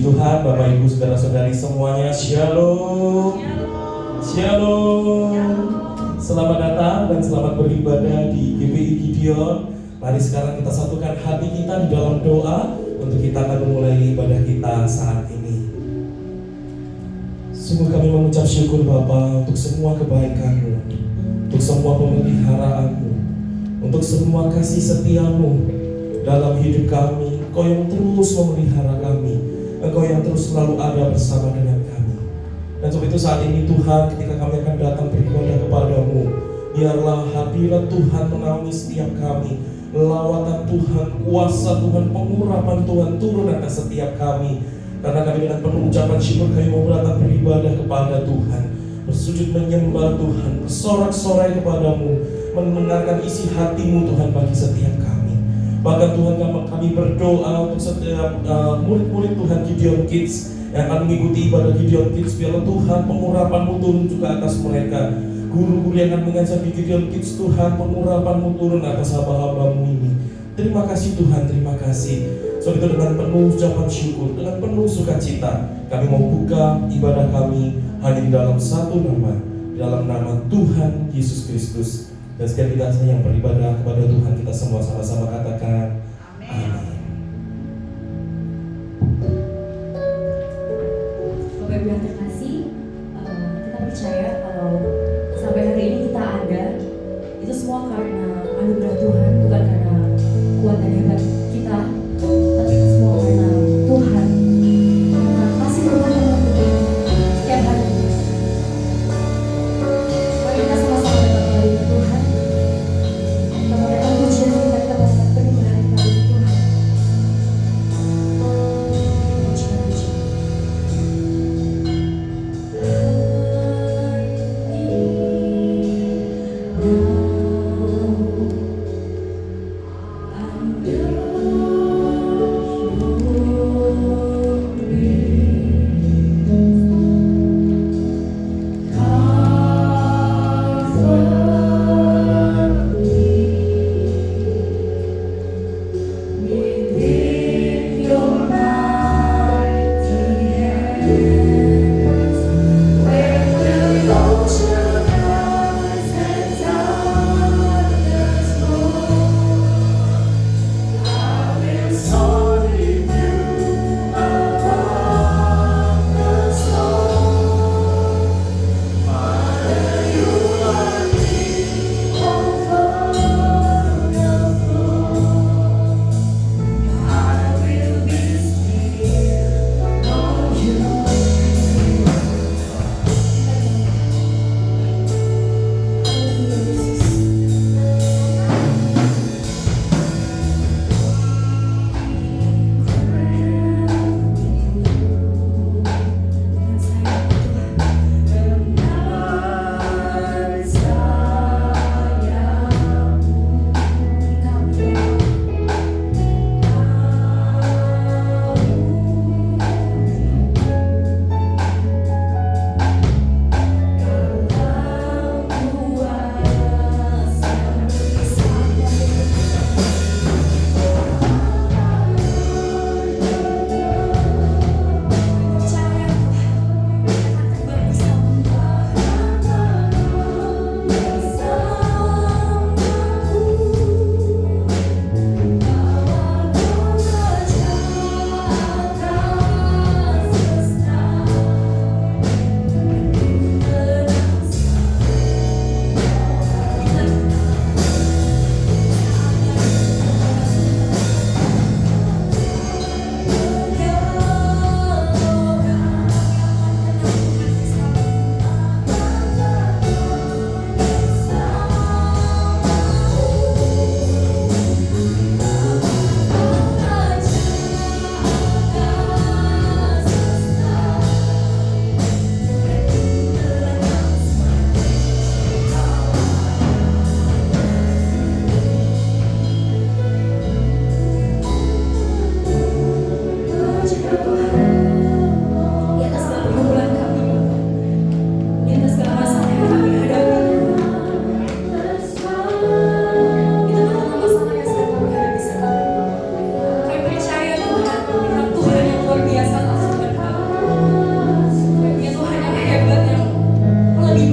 Tuhan, Bapak Ibu Saudara-saudari semuanya, Shalom. Shalom. Selamat datang dan selamat beribadah di GPI Gideon. Mari sekarang kita satukan hati kita di dalam doa untuk kita akan memulai ibadah kita saat ini. Sungguh kami mengucap syukur Bapa untuk semua kebaikan-Mu, untuk semua pemeliharaan-Mu, untuk semua kasih setia-Mu dalam hidup kami. Engkau yang terus memelihara kami, Engkau yang terus selalu ada bersama dengan kami. Dan sebab itu saat ini Tuhan, ketika kami akan datang beribadah kepadamu, biarlah hadirat Tuhan menaungi setiap kami. Lawatan Tuhan, kuasa Tuhan, pengurapan Tuhan turun atas setiap kami. Karena kami dengan penuh ucapan syukur kami mau datang beribadah kepada Tuhan, bersujud menyembah Tuhan, bersorak-sorai kepadamu, mendengarkan isi hatimu Tuhan bagi setiap kami. Bahkan Tuhan, kami berdoa untuk setiap murid-murid Tuhan Gideon Kids yang akan mengikuti ibadah Gideon Kids. Biarlah Tuhan pengurapan-Mu turun juga atas mereka. Guru-guru yang akan mengajar di Gideon Kids, Tuhan pengurapan-Mu turun atas hamba-hamba-Mu ini. Terima kasih Tuhan, terima kasih. So itu dengan penuh ucapan syukur, dengan penuh sukacita, kami mau buka ibadah kami hanya di dalam satu nama, dalam nama Tuhan Yesus Kristus. Dan setiap kita yang beribadah kepada Tuhan, kita semua sama-sama katakan amin. Bapak Ibu yang terkasih, kita percaya kalau sampai hari ini kita ada, itu semua karena anugerah Tuhan, bukan karena kuat dan hebat kita, tapi itu semua karena Tuhan, karena kasih Tuhan yang memberi setiap hari. Mari kita sama-sama datang kepada Tuhan. Kita mau datang pujian kita, kita mau datang penyembahan kepada Tuhan. Pujian.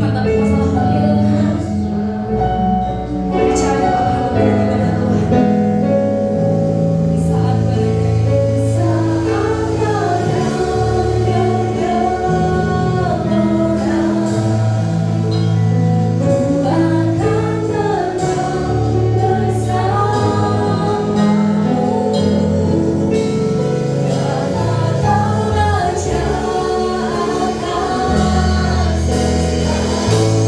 cuma tapi masalah kalian. Percaya akan ibadah Tuhan. Di saat badai, saat badai ku akan tenang bersamamu. Karena Kau raja akan setia.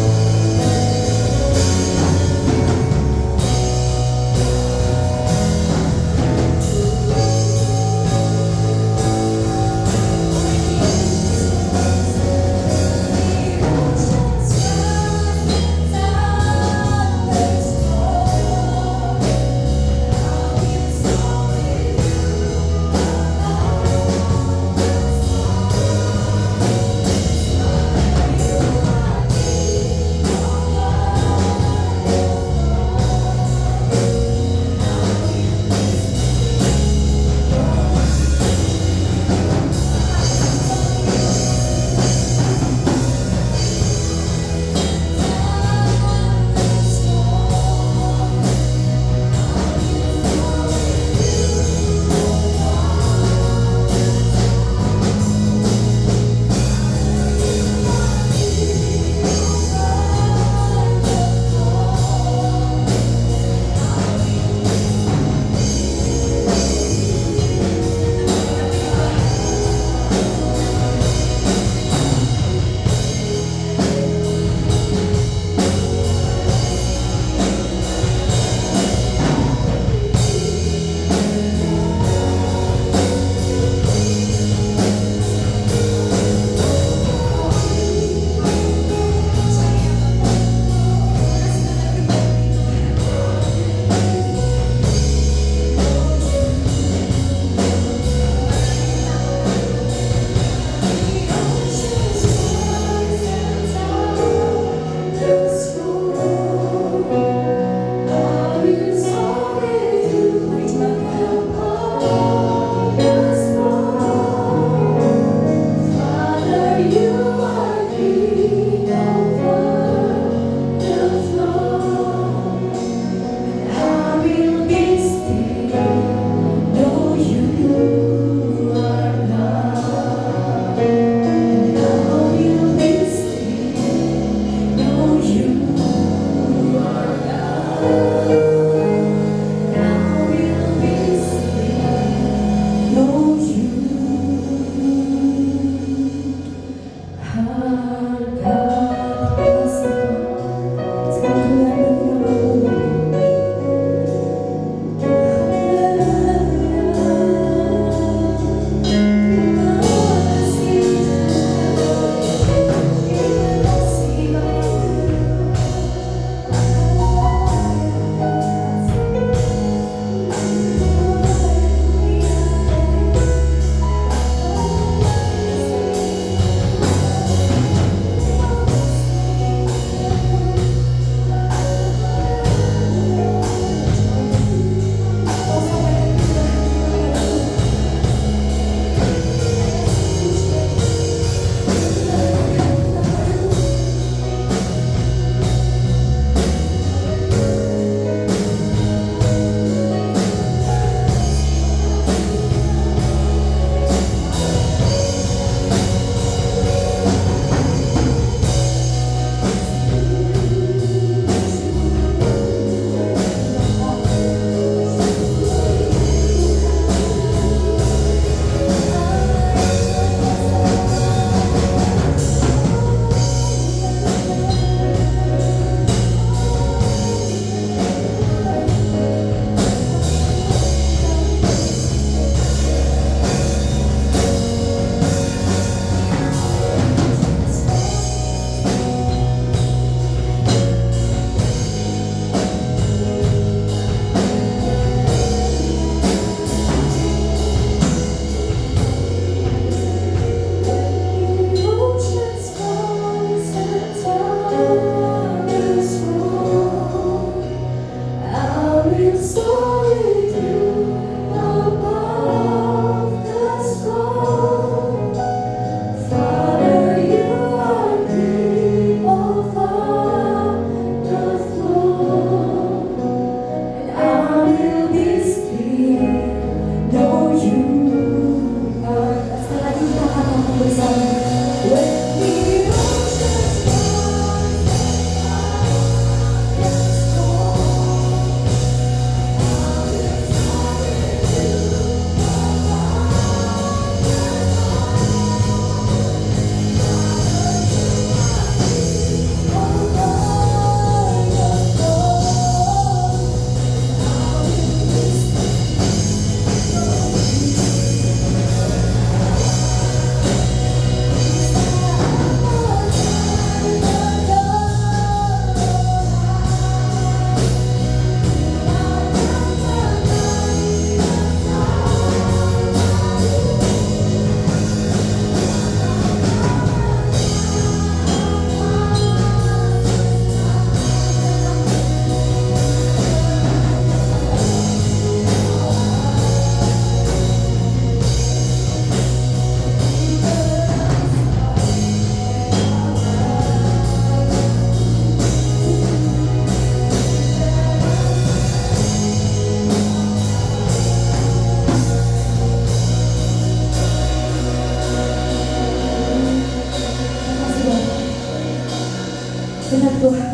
Benar Tuhan,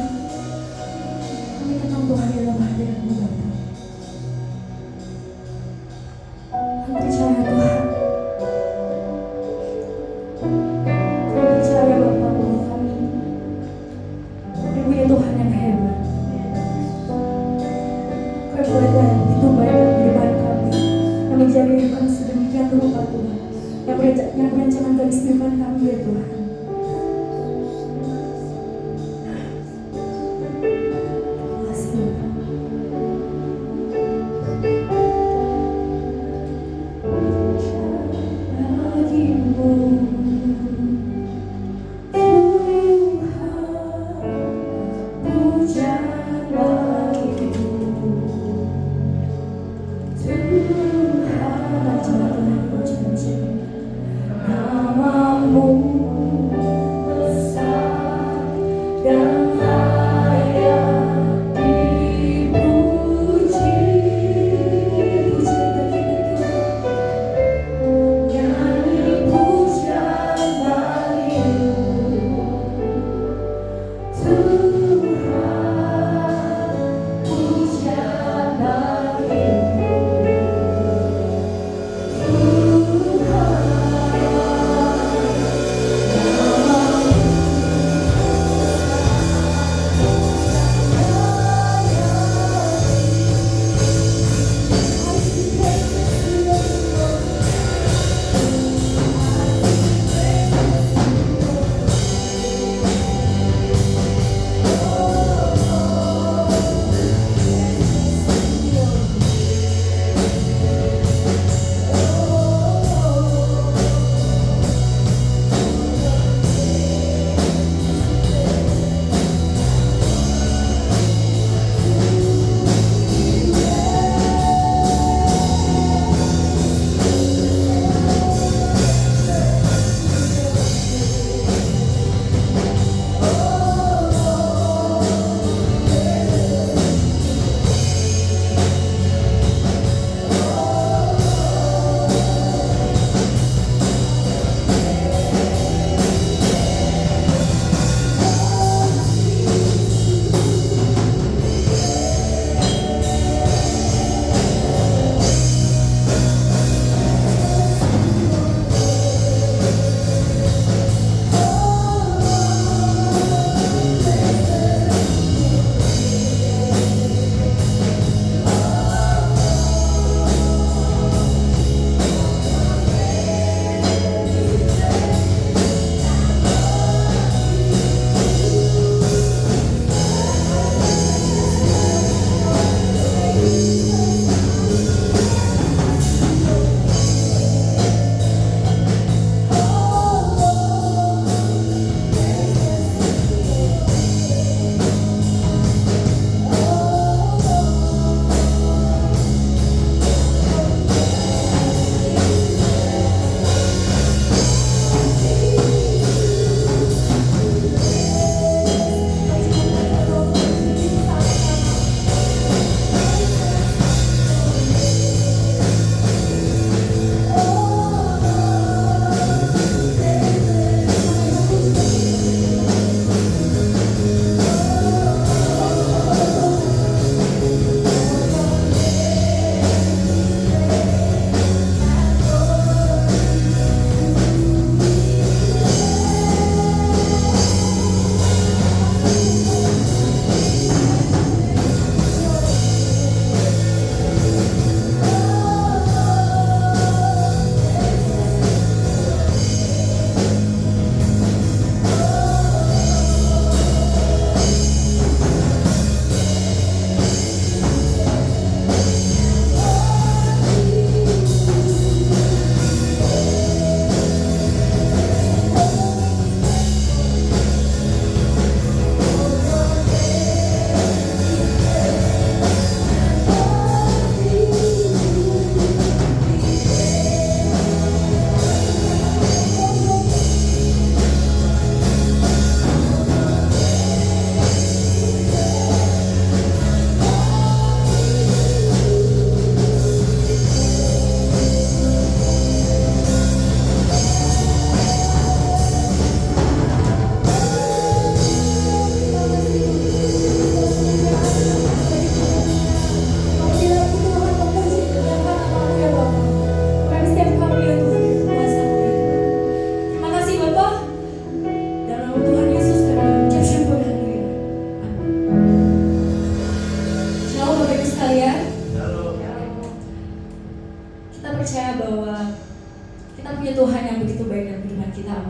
kami tenang Tuhan dalam hadirat-Mu Bapa. Kami percaya Tuhan, kami percaya Bapa bahwa kami punya Tuhan yang hebat. Kau boleh dan ditumbuh dalam kehidupan kami, yang menjaga kami sedemikian rupa Tuhan, yang merancangan garis kehidupan kami ya Tuhan.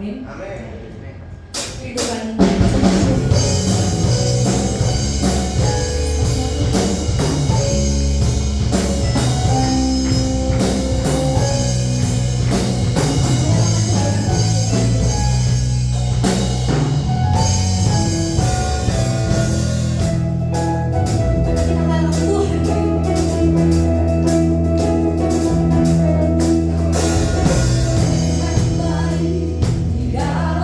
Amin. Amin. Kehidupan kita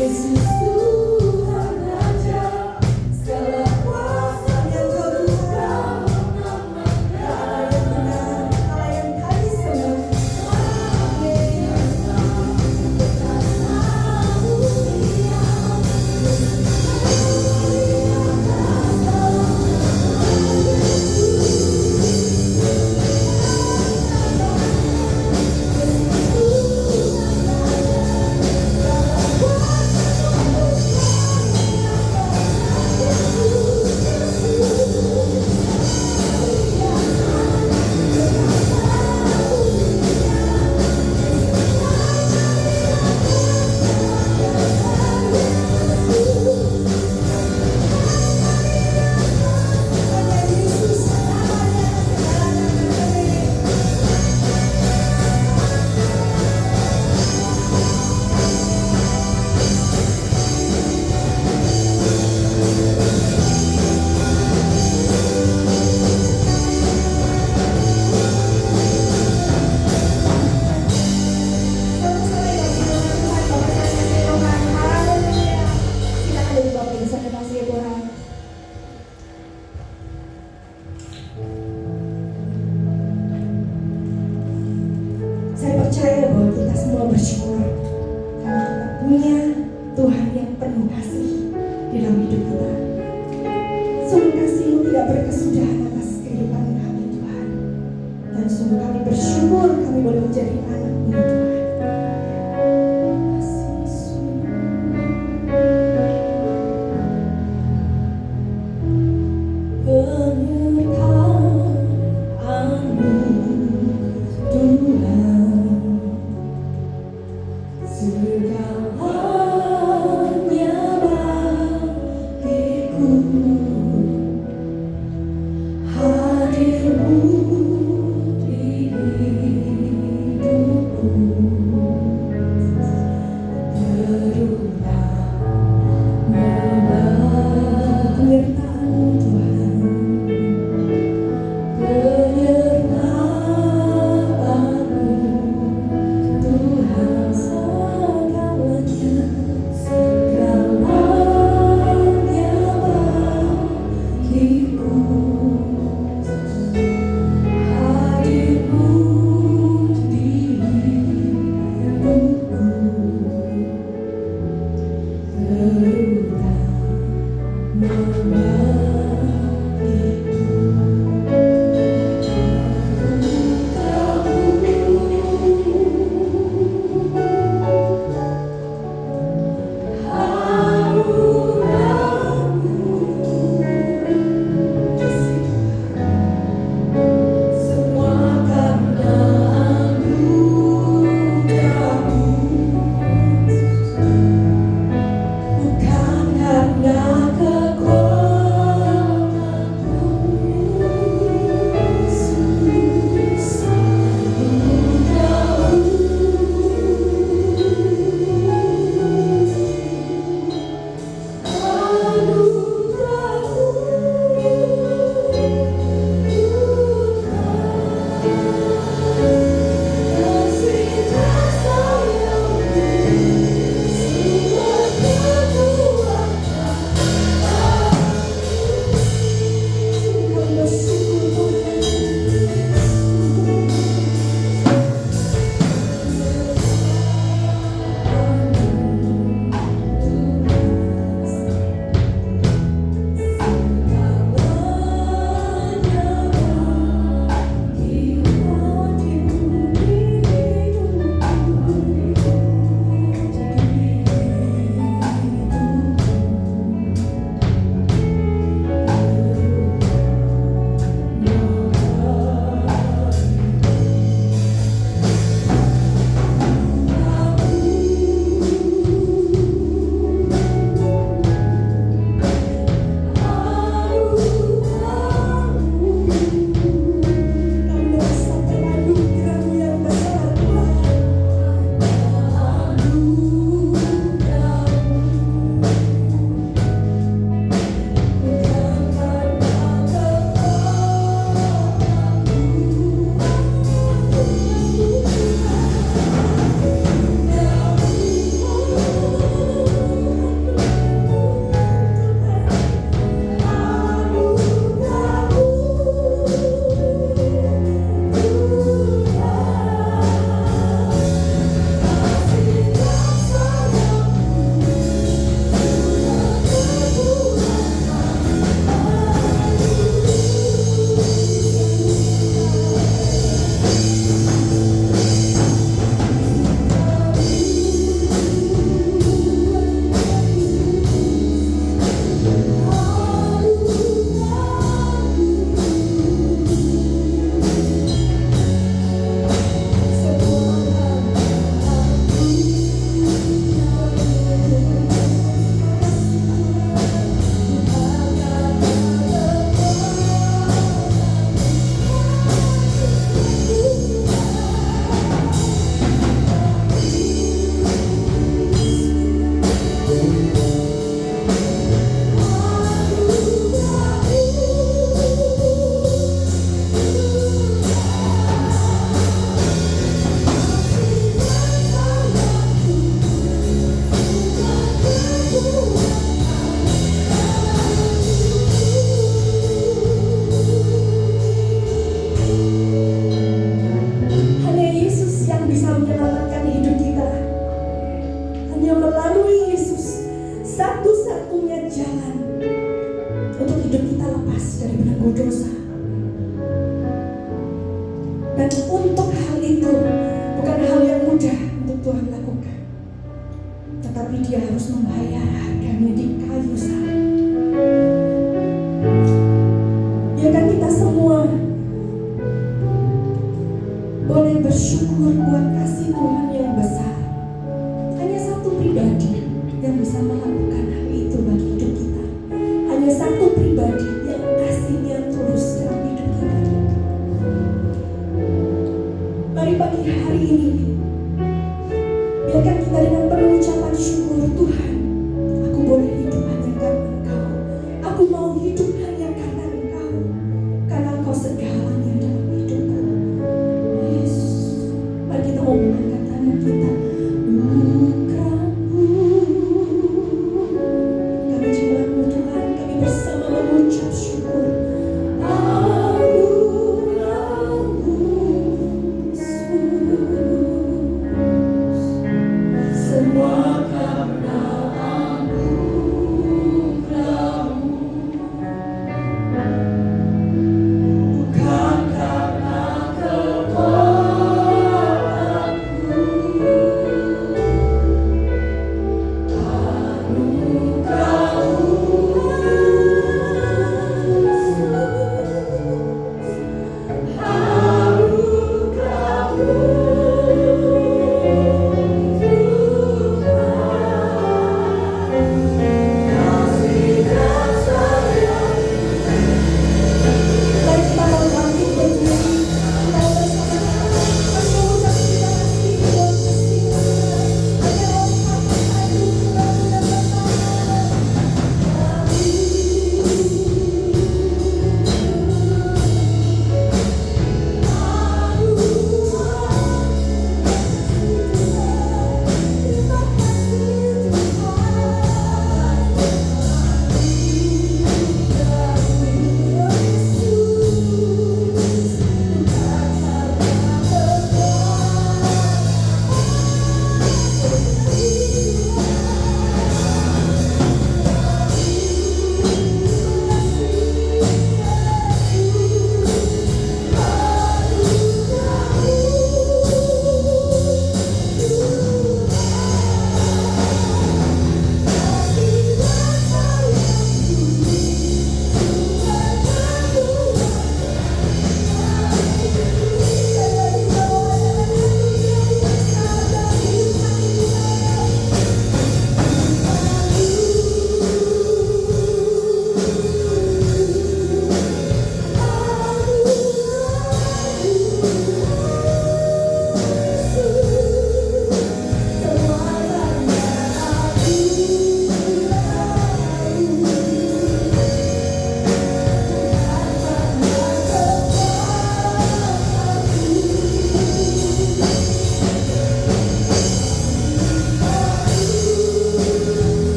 Yesus Tuhan Raja, segala kuasa yang Kau buka, Allah yang benar, Allah yang kami sembah. Saya percaya bahwa kita semua bersyukur karena kita punya Tuhan yang penuh kasih di dalam hidup kita. Sungguh kasih-Mu tidak berkesudahan atas kehidupan kami Tuhan. Dan sungguh kami bersyukur kami boleh menjadi anak-Mu Tuhan. Segalanya dia harus membayar harganya di kayu salib. Biarkan kita semua boleh bersyukur buat kasih Tuhan yang besar. Hanya satu pribadi yang bisa melakukan hal itu bagi hidup kita. Hanya satu pribadi yang kasihnya tulus dalam hidup kita. Mari pagi hari ini, biarkan kita dengan penuh ucapan syukur, Tuhan, aku boleh hidup hanya karena Engkau. Aku mau hidup hanya karena Engkau. Karena Engkau segalanya dalam hidupku. Yesus, mari kita mau mengangkat tangan kita. Kami jiwamu Tuhan, kami bersama mengucap syukur. Semua karena anugerah-Mu, bukan karena kekuatanku.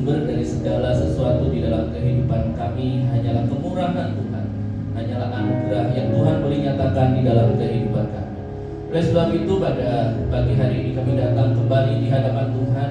sumber dari segala sesuatu di dalam kehidupan kami hanyalah kemurahan Tuhan, hanyalah anugerah yang Tuhan boleh nyatakan di dalam kehidupan kami. Oleh sebab itu pada pagi hari ini kami datang kembali di hadapan Tuhan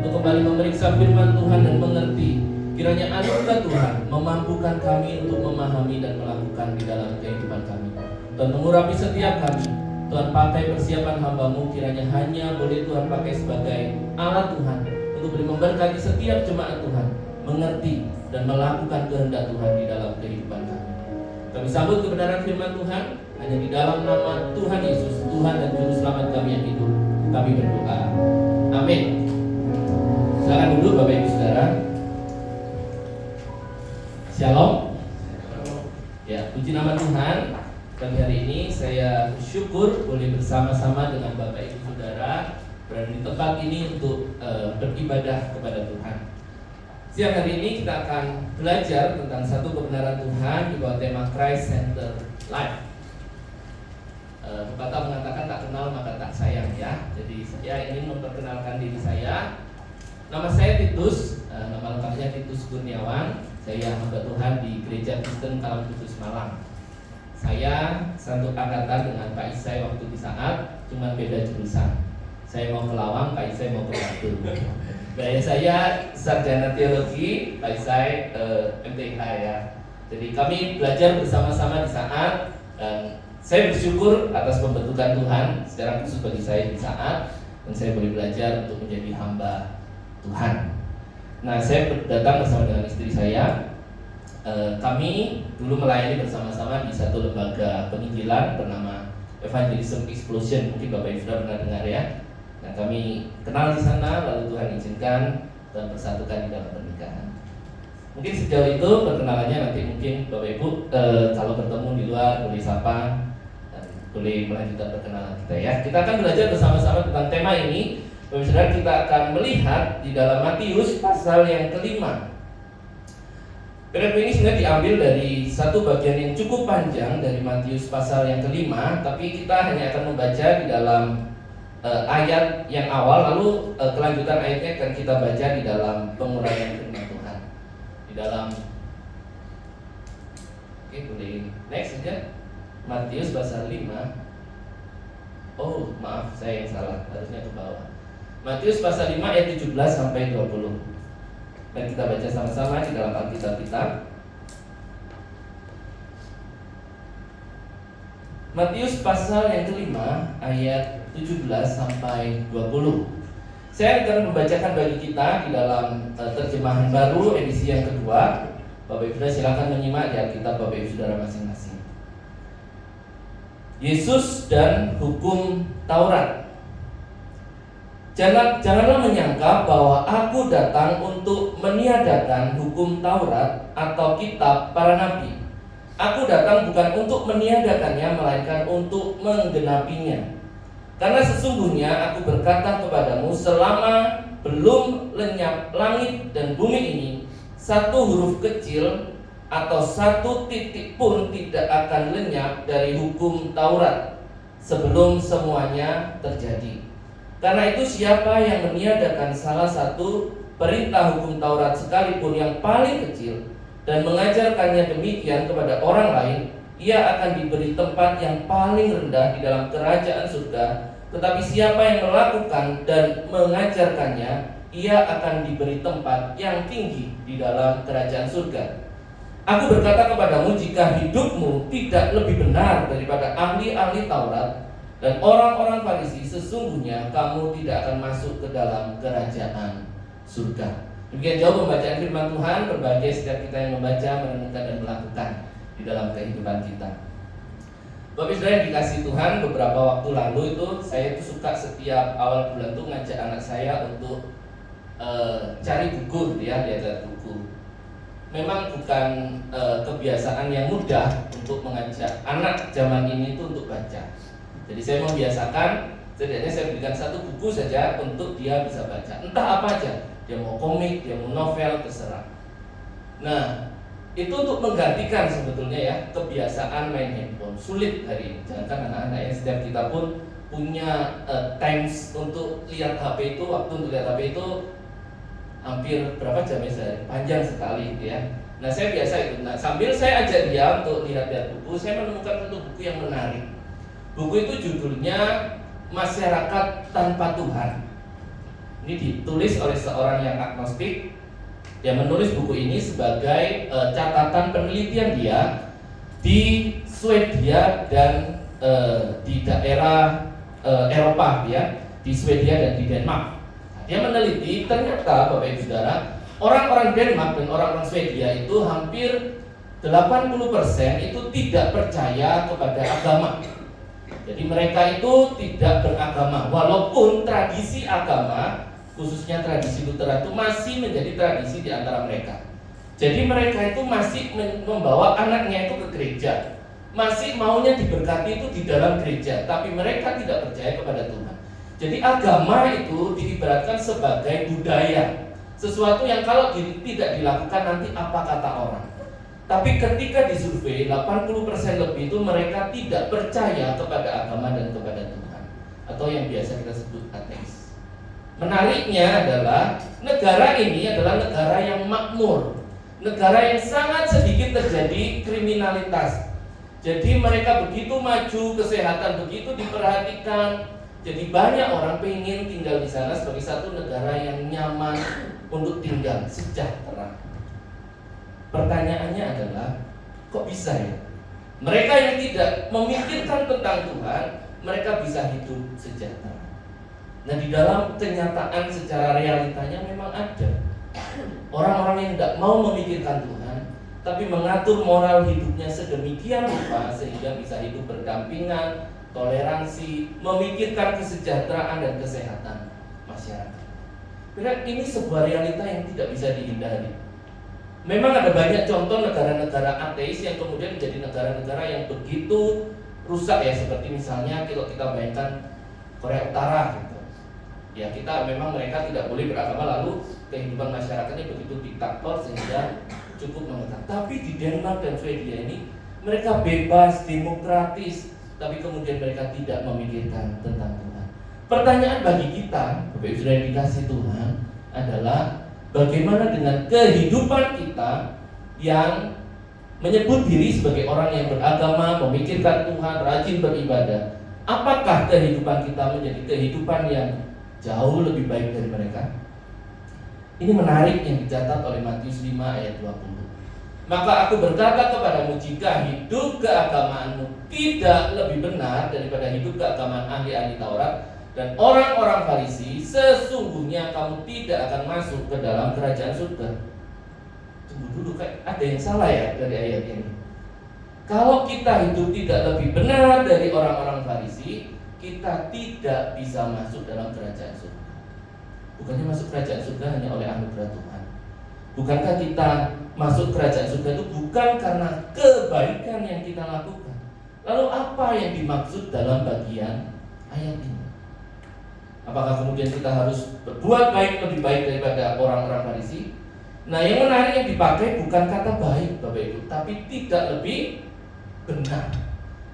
untuk kembali memeriksa firman Tuhan dan mengerti kiranya anugerah Tuhan memampukan kami untuk memahami dan melakukan di dalam kehidupan kami. Tuhan mengurapi setiap kami. Tuhan pakai persiapan hamba-Mu kiranya hanya boleh Tuhan pakai sebagai alat Tuhan untuk boleh memberkati setiap jemaat Tuhan mengerti dan melakukan kehendak Tuhan di dalam kehidupan kami. Kami sambut kebenaran firman Tuhan Hanya di dalam nama Tuhan Yesus, Tuhan dan Juru Selamat kami yang hidup, kami berdoa. Amin. Silakan duduk Bapak Ibu Saudara. Shalom. Ya, puji nama Tuhan. Pagi hari ini saya bersyukur boleh bersama-sama dengan Bapak Ibu Saudara berada di tempat ini untuk beribadah kepada Tuhan. Siang hari ini kita akan belajar tentang satu kebenaran Tuhan di bawah tema Christ Center Life. Pepatah mengatakan tak kenal maka tak sayang ya. Jadi saya ingin memperkenalkan diri saya. Nama saya Titus, nama lengkapnya Titus Kurniawan. Saya hamba Tuhan di Gereja Kristen Kalam Kudus Malang. Saya satu angkatan dengan Pak Isai waktu di saat, cuma beda jurusan. Saya mau ke Lawang, Pak Isai mau ke Batu. Gaya saya sarjana teologi, Pak Isai MTH ya. Jadi kami belajar bersama-sama di saat, dan saya bersyukur atas pembentukan Tuhan secara khusus bagi saya di saat, dan saya boleh belajar untuk menjadi hamba Tuhan. Nah, saya datang bersama dengan istri saya. Kami dulu melayani bersama-sama di satu lembaga penginjilan bernama Evangelism Explosion. Mungkin Bapak Ibu sudah pernah dengar ya. Nah, kami kenal di sana, lalu Tuhan izinkan dan persatukan di dalam pernikahan. Mungkin sejauh itu perkenalannya, nanti mungkin Bapak Ibu kalau bertemu di luar boleh sapa dan boleh melanjutkan perkenalan kita ya. Kita akan belajar bersama-sama tentang tema ini. Bapak Saudara, kita akan melihat di dalam Matius pasal yang kelima. Periode ini sebenarnya diambil dari satu bagian yang cukup panjang dari Matius pasal yang kelima, tapi kita hanya akan membaca di dalam ayat yang awal, lalu kelanjutan ayatnya akan kita baca di dalam pengurayan firman Tuhan. Di dalam, oke boleh next saja. Matius pasal 5. Oh maaf, saya yang salah, harusnya ke bawah. Matius pasal 5 ayat 17 sampai 20. Dan kita baca sama-sama di dalam Alkitab kita. Matius pasal yang kelima ayat 17 sampai 20. Saya akan membacakan bagi kita di dalam terjemahan baru edisi yang kedua. Bapak Ibu Saudara silakan menyimak di Alkitab Bapak Ibu Saudara masing-masing. Yesus dan hukum Taurat. Janganlah menyangka bahwa aku datang untuk meniadakan hukum Taurat atau kitab para nabi. Aku datang bukan untuk meniadakannya, melainkan untuk menggenapinya. Karena sesungguhnya aku berkata kepadamu, selama belum lenyap langit dan bumi ini, satu huruf kecil atau satu titik pun tidak akan lenyap dari hukum Taurat sebelum semuanya terjadi. Karena itu siapa yang meniadakan salah satu perintah hukum Taurat sekalipun yang paling kecil dan mengajarkannya demikian kepada orang lain, ia akan diberi tempat yang paling rendah di dalam kerajaan surga. Tetapi siapa yang melakukan dan mengajarkannya, ia akan diberi tempat yang tinggi di dalam kerajaan surga. Aku berkata kepadamu, jika hidupmu tidak lebih benar daripada ahli-ahli Taurat dan orang-orang Farisi, sesungguhnya kamu tidak akan masuk ke dalam kerajaan surga. Demikian jauh pembacaan firman Tuhan. Berbahagia setiap kita yang membaca, merenungkan dan melakukan di dalam kehidupan kita. Bapak Saudara yang dikasihi Tuhan, beberapa waktu lalu itu saya itu suka setiap awal bulan tuh ngajak anak saya untuk cari buku gitu ya, lihat buku. Memang bukan kebiasaan yang mudah untuk mengajak anak zaman ini itu untuk baca. Jadi saya membiasakan, setidaknya saya berikan satu buku saja untuk dia bisa baca. Entah apa aja, dia mau komik, dia mau novel, terserah. Nah, itu untuk menggantikan sebetulnya ya kebiasaan main handphone. Sulit hari ini. Jangankan anak-anak ya, setiap kita pun punya times untuk lihat HP itu, waktu untuk lihat HP itu hampir berapa jam ya sehari? Panjang sekali gitu ya. Nah, saya biasa itu. Nah, sambil saya ajak dia untuk lihat-lihat buku, saya menemukan satu buku yang menarik. Buku itu judulnya Masyarakat Tanpa Tuhan. Ini ditulis oleh seorang yang agnostik. Dia menulis buku ini sebagai catatan penelitian dia di Swedia dan di daerah Eropa ya, di Swedia dan di Denmark. Dia meneliti, ternyata Bapak Ibu Saudara, orang-orang Denmark dan orang-orang Swedia itu hampir 80% itu tidak percaya kepada agama. Jadi mereka itu tidak beragama, walaupun tradisi agama, khususnya tradisi Lutera itu masih menjadi tradisi di antara mereka. Jadi mereka itu masih membawa anaknya itu ke gereja, masih maunya diberkati itu di dalam gereja, tapi mereka tidak percaya kepada Tuhan. Jadi agama itu diibaratkan sebagai budaya, sesuatu yang kalau tidak dilakukan nanti apa kata orang. Tapi ketika disurvei 80% lebih itu mereka tidak percaya kepada agama dan kepada Tuhan, atau yang biasa kita sebut ateis. Menariknya adalah negara ini adalah negara yang makmur, negara yang sangat sedikit terjadi kriminalitas. Jadi mereka begitu maju, kesehatan begitu diperhatikan. Jadi banyak orang pengen tinggal di sana sebagai satu negara yang nyaman untuk tinggal, sejahtera. Pertanyaannya adalah, kok bisa ya? Mereka yang tidak memikirkan tentang Tuhan, mereka bisa hidup sejahtera. Nah, di dalam kenyataan secara realitanya memang ada orang-orang yang tidak mau memikirkan Tuhan, tapi mengatur moral hidupnya sedemikian rupa sehingga bisa hidup berdampingan, toleransi, memikirkan kesejahteraan dan kesehatan masyarakat. Karena ini sebuah realita yang tidak bisa dihindari. Memang ada banyak contoh negara-negara ateis yang kemudian menjadi negara-negara yang begitu rusak ya, seperti misalnya kalau kita bayangkan Korea Utara gitu. Ya, kita memang mereka tidak boleh beragama, lalu kehidupan masyarakatnya begitu diktator sehingga cukup mengekang. Tapi di Denmark dan Swedia ini mereka bebas, demokratis, tapi kemudian mereka tidak memikirkan tentang Tuhan. Pertanyaan bagi kita, Bapak Ibu Saudara yang dikasihi Tuhan, adalah bagaimana dengan kehidupan kita yang menyebut diri sebagai orang yang beragama, memikirkan Tuhan, rajin beribadah? Apakah kehidupan kita menjadi kehidupan yang jauh lebih baik dari mereka? Ini menarik yang dicatat oleh Matius 5 ayat 20. Maka aku berkata kepadamu, jika hidup keagamaanmu tidak lebih benar daripada hidup keagamaan ahli-ahli Taurat dan orang-orang Farisi, sesungguhnya kamu tidak akan masuk ke dalam kerajaan surga. Tunggu dulu, kayak ada yang salah ya dari ayat ini. Kalau kita hidup tidak lebih benar dari orang-orang Farisi, kita tidak bisa masuk dalam kerajaan surga. Bukannya masuk kerajaan surga hanya oleh anugerah Tuhan. Bukankah kita masuk kerajaan surga itu bukan karena kebaikan yang kita lakukan? Lalu apa yang dimaksud dalam bagian ayat ini? Apakah kemudian kita harus berbuat baik lebih baik daripada orang-orang Farisi? Nah, yang menarik yang dipakai bukan kata baik, Bapak Ibu, tapi tidak lebih benar,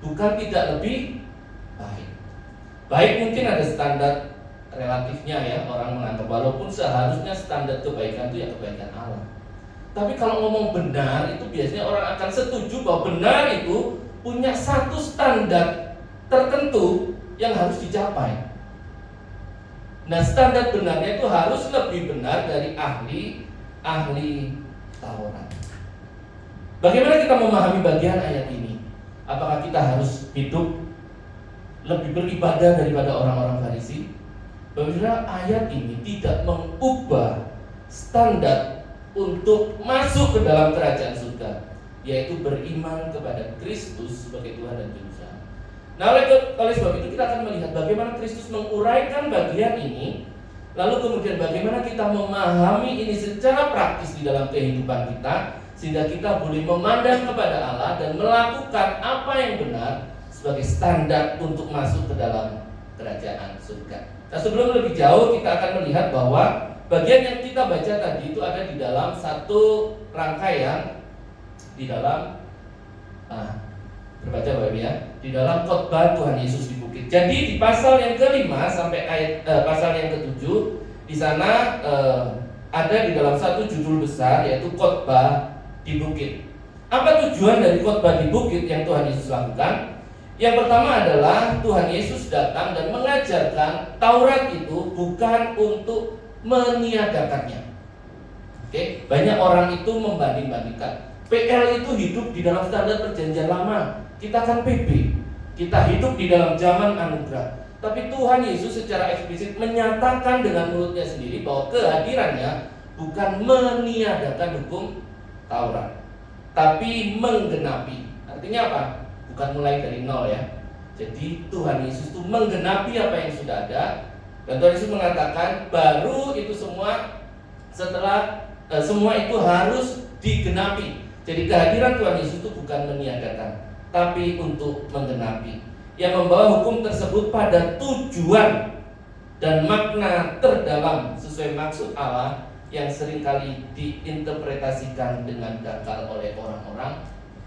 bukan tidak lebih baik. Baik mungkin ada standar relatifnya ya, orang menganggap, walaupun seharusnya standar kebaikan itu ya kebaikan Allah. Tapi kalau ngomong benar itu biasanya orang akan setuju bahwa benar itu punya satu standar tertentu yang harus dicapai. Nah, standar benarnya itu harus lebih benar dari ahli Taurat. Bagaimana kita memahami bagian ayat ini? Apakah kita harus hidup lebih beribadah daripada orang-orang Farisi? Bahwa ayat ini tidak mengubah standar untuk masuk ke dalam kerajaan surga, yaitu beriman kepada Kristus sebagai Tuhan dan Juru Selamat. Nah, oleh sebab itu kita akan melihat bagaimana Kristus menguraikan bagian ini, lalu kemudian bagaimana kita memahami ini secara praktis di dalam kehidupan kita, sehingga kita boleh memandang kepada Allah dan melakukan apa yang benar sebagai standar untuk masuk ke dalam kerajaan surga. Nah, sebelum lebih jauh kita akan melihat bahwa bagian yang kita baca tadi itu ada di dalam satu rangkaian di dalam terbaca Bapak ya, di dalam khotbah Tuhan Yesus di bukit. Jadi di pasal yang ke-5 sampai pasal yang ke-7 di sana ada di dalam satu judul besar yaitu khotbah di bukit. Apa tujuan dari khotbah di bukit yang Tuhan Yesus lakukan? Yang pertama adalah Tuhan Yesus datang dan mengajarkan Taurat itu bukan untuk meniadakannya. Oke, banyak orang itu membanding-bandingkan. PL itu hidup di dalam standar perjanjian lama. Kita kan PB. Kita hidup di dalam zaman anugerah. Tapi Tuhan Yesus secara eksplisit menyatakan dengan mulutnya sendiri bahwa kehadirannya bukan meniadakan hukum Taurat, tapi menggenapi. Artinya apa? Bukan mulai dari nol ya. Jadi Tuhan Yesus itu menggenapi apa yang sudah ada. Dan Tuhan Yesus mengatakan baru itu semua setelah semua itu harus digenapi. Jadi kehadiran Tuhan Yesus itu bukan meniadakan, tapi untuk menggenapi. Yang membawa hukum tersebut pada tujuan dan makna terdalam sesuai maksud Allah yang seringkali diinterpretasikan dengan dangkal oleh orang-orang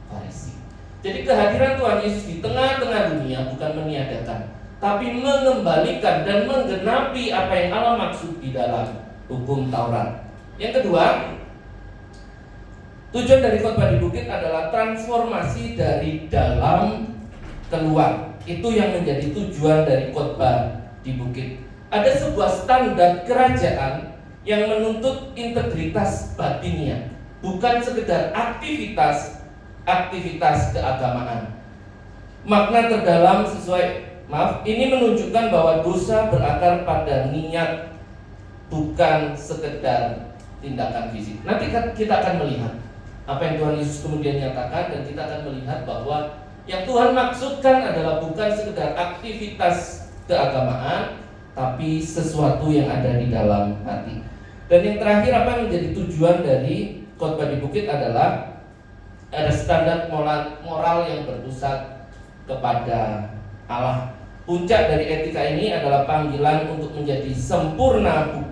Farisi. Jadi kehadiran Tuhan Yesus di tengah-tengah dunia bukan meniadakan, tapi mengembalikan dan menggenapi apa yang Allah maksud di dalam hukum Taurat. Yang kedua, tujuan dari khotbah di bukit adalah transformasi dari dalam keluar. Itu yang menjadi tujuan dari khotbah di bukit. Ada sebuah standar kerajaan yang menuntut integritas batinnya, bukan sekedar aktivitas keagamaan. Makna terdalam ini menunjukkan bahwa dosa berakar pada niat, bukan sekedar tindakan fisik. Nanti kita akan melihat apa yang Tuhan Yesus kemudian nyatakan, dan kita akan melihat bahwa yang Tuhan maksudkan adalah bukan sekedar aktivitas keagamaan, tapi sesuatu yang ada di dalam hati. Dan yang terakhir, apa yang menjadi tujuan dari khotbah di bukit adalah ada standar moral yang berpusat kepada Allah. Puncak dari etika ini adalah panggilan untuk menjadi sempurna,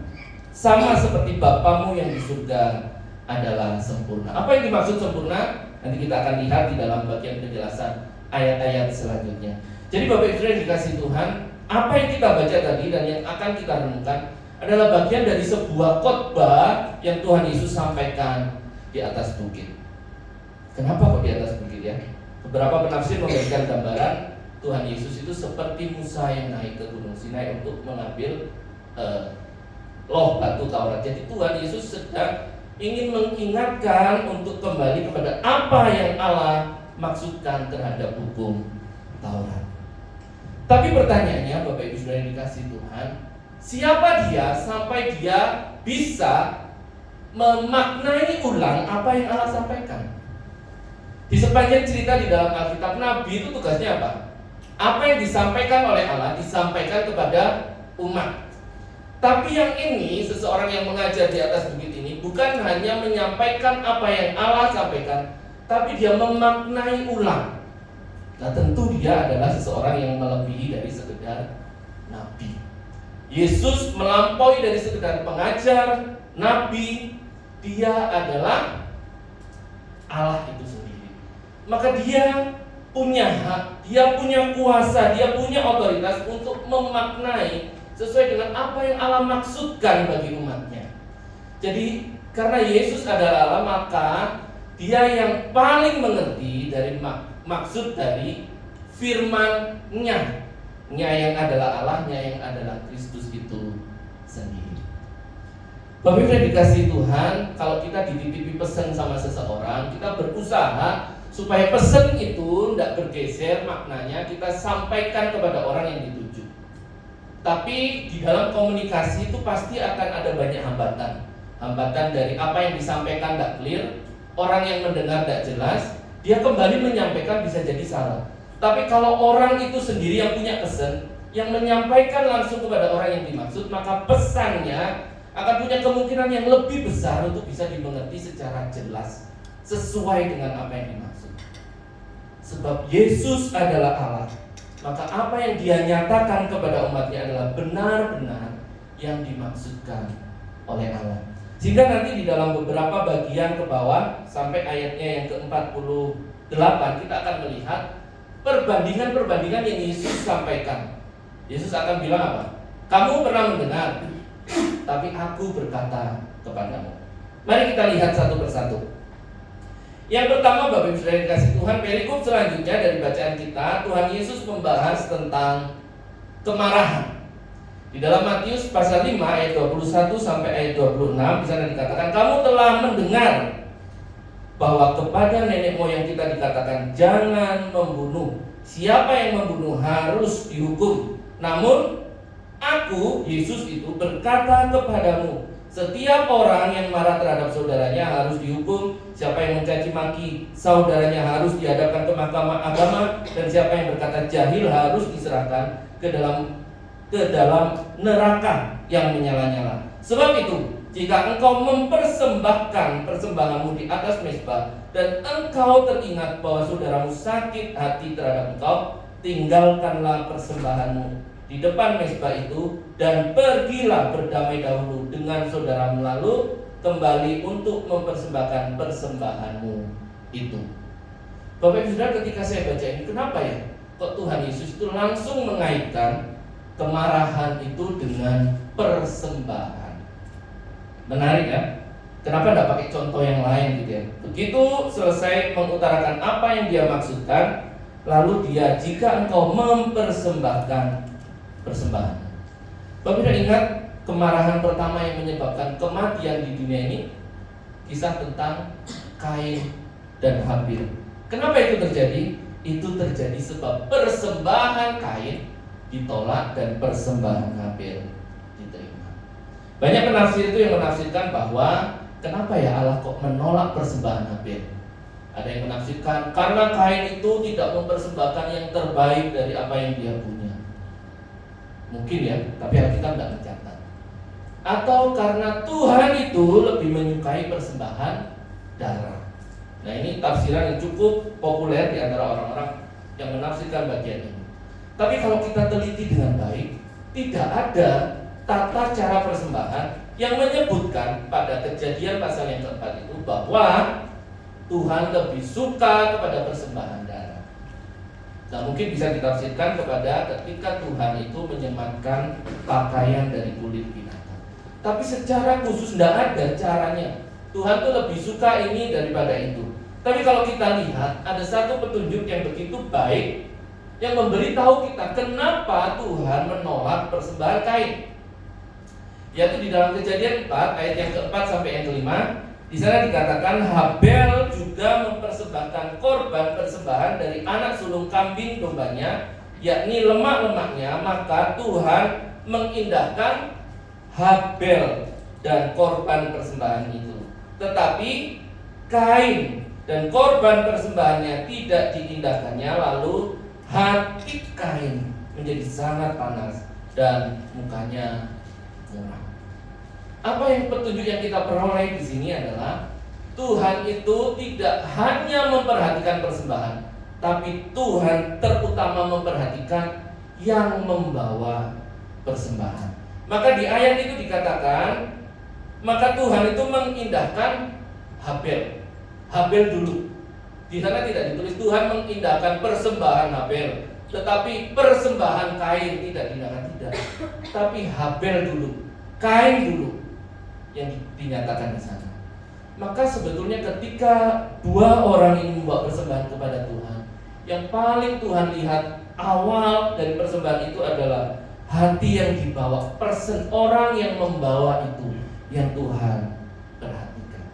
sama seperti Bapamu yang di surga adalah sempurna. Apa yang dimaksud sempurna? Nanti kita akan lihat di dalam bagian penjelasan ayat-ayat selanjutnya. Jadi Bapak Ibu yang dikasih Tuhan, apa yang kita baca tadi dan yang akan kita renungkan adalah bagian dari sebuah khotbah yang Tuhan Yesus sampaikan di atas bukit. Kenapa kok di atas bukit ya? Beberapa penafsir memberikan gambaran Tuhan Yesus itu seperti Musa yang naik ke Gunung Sinai untuk mengambil loh batu Taurat. Jadi Tuhan Yesus sedang ingin mengingatkan untuk kembali kepada apa yang Allah maksudkan terhadap hukum Taurat. Tapi pertanyaannya, Bapak Ibu Saudara yang dikasih Tuhan, siapa dia sampai dia bisa memaknai ulang apa yang Allah sampaikan? Di sepanjang cerita di dalam Alkitab, Nabi itu tugasnya apa? Apa yang disampaikan oleh Allah disampaikan kepada umat. Tapi yang ini, seseorang yang mengajar di atas bukit ini bukan hanya menyampaikan apa yang Allah sampaikan, tapi dia memaknai ulang. Nah, tentu dia adalah seseorang yang melebihi dari sekedar nabi. Yesus melampaui dari sekedar pengajar, nabi. Dia adalah Allah itu sendiri. Maka dia punya hak, dia punya kuasa, dia punya otoritas untuk memaknai sesuai dengan apa yang Allah maksudkan bagi umatnya. Jadi karena Yesus adalah Allah, maka dia yang paling mengerti dari maksud dari firman-Nya. Nya yang adalah Allah, Nya yang adalah Kristus itu sendiri. Bapak Ibu yang dikasih Tuhan, kalau kita dititipi pesan sama seseorang, kita berusaha supaya pesan itu tidak bergeser maknanya, kita sampaikan kepada orang yang dituju. Tapi di dalam komunikasi itu pasti akan ada banyak hambatan. Hambatan dari apa yang disampaikan tidak clear, orang yang mendengar tidak jelas, dia kembali menyampaikan bisa jadi salah. Tapi kalau orang itu sendiri yang punya pesan, yang menyampaikan langsung kepada orang yang dimaksud, maka pesannya akan punya kemungkinan yang lebih besar untuk bisa dimengerti secara jelas, sesuai dengan apa yang dimaksud. Sebab Yesus adalah Allah, maka apa yang dia nyatakan kepada umatnya adalah benar-benar yang dimaksudkan oleh Allah. Sehingga nanti di dalam beberapa bagian ke bawah sampai ayatnya yang ke-48 kita akan melihat perbandingan-perbandingan yang Yesus sampaikan. Yesus akan bilang apa? Kamu pernah mendengar, tapi aku berkata kepadamu. Mari kita lihat satu persatu. Yang pertama, Bapak Ibu Saudara yang dikasih Tuhan, perikop selanjutnya dari bacaan kita, Tuhan Yesus membahas tentang kemarahan. Di dalam Matius pasal 5 ayat 21 sampai ayat 26 di sana dikatakan, kamu telah mendengar bahwa kepada nenek moyang kita dikatakan jangan membunuh. Siapa yang membunuh harus dihukum. Namun aku, Yesus itu berkata kepadamu, Setiap orang yang marah terhadap saudaranya harus dihukum. Siapa yang mencaci maki saudaranya harus dihadapkan ke mahkamah agama. Dan siapa yang berkata jahil harus diserahkan ke dalam neraka yang menyala-nyala. Sebab itu, jika engkau mempersembahkan persembahanmu di atas mezbah dan engkau teringat bahwa saudaramu sakit hati terhadap engkau, tinggalkanlah persembahanmu di depan mezbah itu dan pergilah berdamai dahulu dengan saudaramu, lalu kembali untuk mempersembahkan persembahanmu itu. Bapak Ibu Saudara, ketika saya baca ini, kenapa ya kok Tuhan Yesus itu langsung mengaitkan kemarahan itu dengan persembahan? Menarik ya. Kenapa tidak pakai contoh yang lain gitu ya? Begitu selesai mengutarakan apa yang dia maksudkan, lalu dia, jika engkau mempersembahkan persembahan. Bapak sudah ingat kemarahan pertama yang menyebabkan kematian di dunia ini? Kisah tentang Kain dan Habil. Kenapa itu terjadi? Itu terjadi sebab persembahan Kain ditolak dan persembahan Habil diterima. Banyak penafsir itu yang menafsirkan bahwa kenapa ya Allah kok menolak persembahan Habil? Ada yang menafsirkan karena Kain itu tidak mempersembahkan yang terbaik dari apa yang dia punya. Mungkin ya, tapi Alkitab tidak mencatat. Atau karena Tuhan itu lebih menyukai persembahan darah. Nah, ini tafsiran yang cukup populer di antara orang-orang yang menafsirkan bagian ini. Tapi kalau kita teliti dengan baik, tidak ada tata cara persembahan yang menyebutkan pada Kejadian pasal yang keempat itu bahwa Tuhan lebih suka kepada persembahan darah. Nah, mungkin bisa ditafsirkan kepada ketika Tuhan itu menyematkan pakaian dari kulit binatang. Tapi secara khusus tidak ada caranya. Tuhan tuh lebih suka ini daripada itu. Tapi kalau kita lihat, ada satu petunjuk yang begitu baik yang memberitahu kita kenapa Tuhan menolak persembahan Kain. Yaitu di dalam Kejadian 4 ayat yang keempat sampai yang kelima. Di sana dikatakan Habel juga mempersembahkan korban persembahan dari anak sulung kambing dombanya, yakni lemak-lemaknya, maka Tuhan mengindahkan Habel dan korban persembahan itu. Tetapi Kain dan korban persembahannya tidak diindahkannya, lalu hati Kain menjadi sangat panas dan mukanya muram. Apa yang petunjuk yang kita peroleh di sini adalah Tuhan itu tidak hanya memperhatikan persembahan, tapi Tuhan terutama memperhatikan yang membawa persembahan. Maka di ayat itu dikatakan, maka Tuhan itu mengindahkan Habel. Habel dulu. Di sana tidak ditulis Tuhan mengindahkan persembahan Habel, tetapi persembahan Kain tidak diindahkan, tidak. Tapi Habel dulu, Kain dulu yang dinyatakan di sana. Maka sebetulnya ketika dua orang ini membawa persembahan kepada Tuhan, yang paling Tuhan lihat awal dari persembahan itu adalah hati yang dibawa, orang yang membawa itu yang Tuhan perhatikan.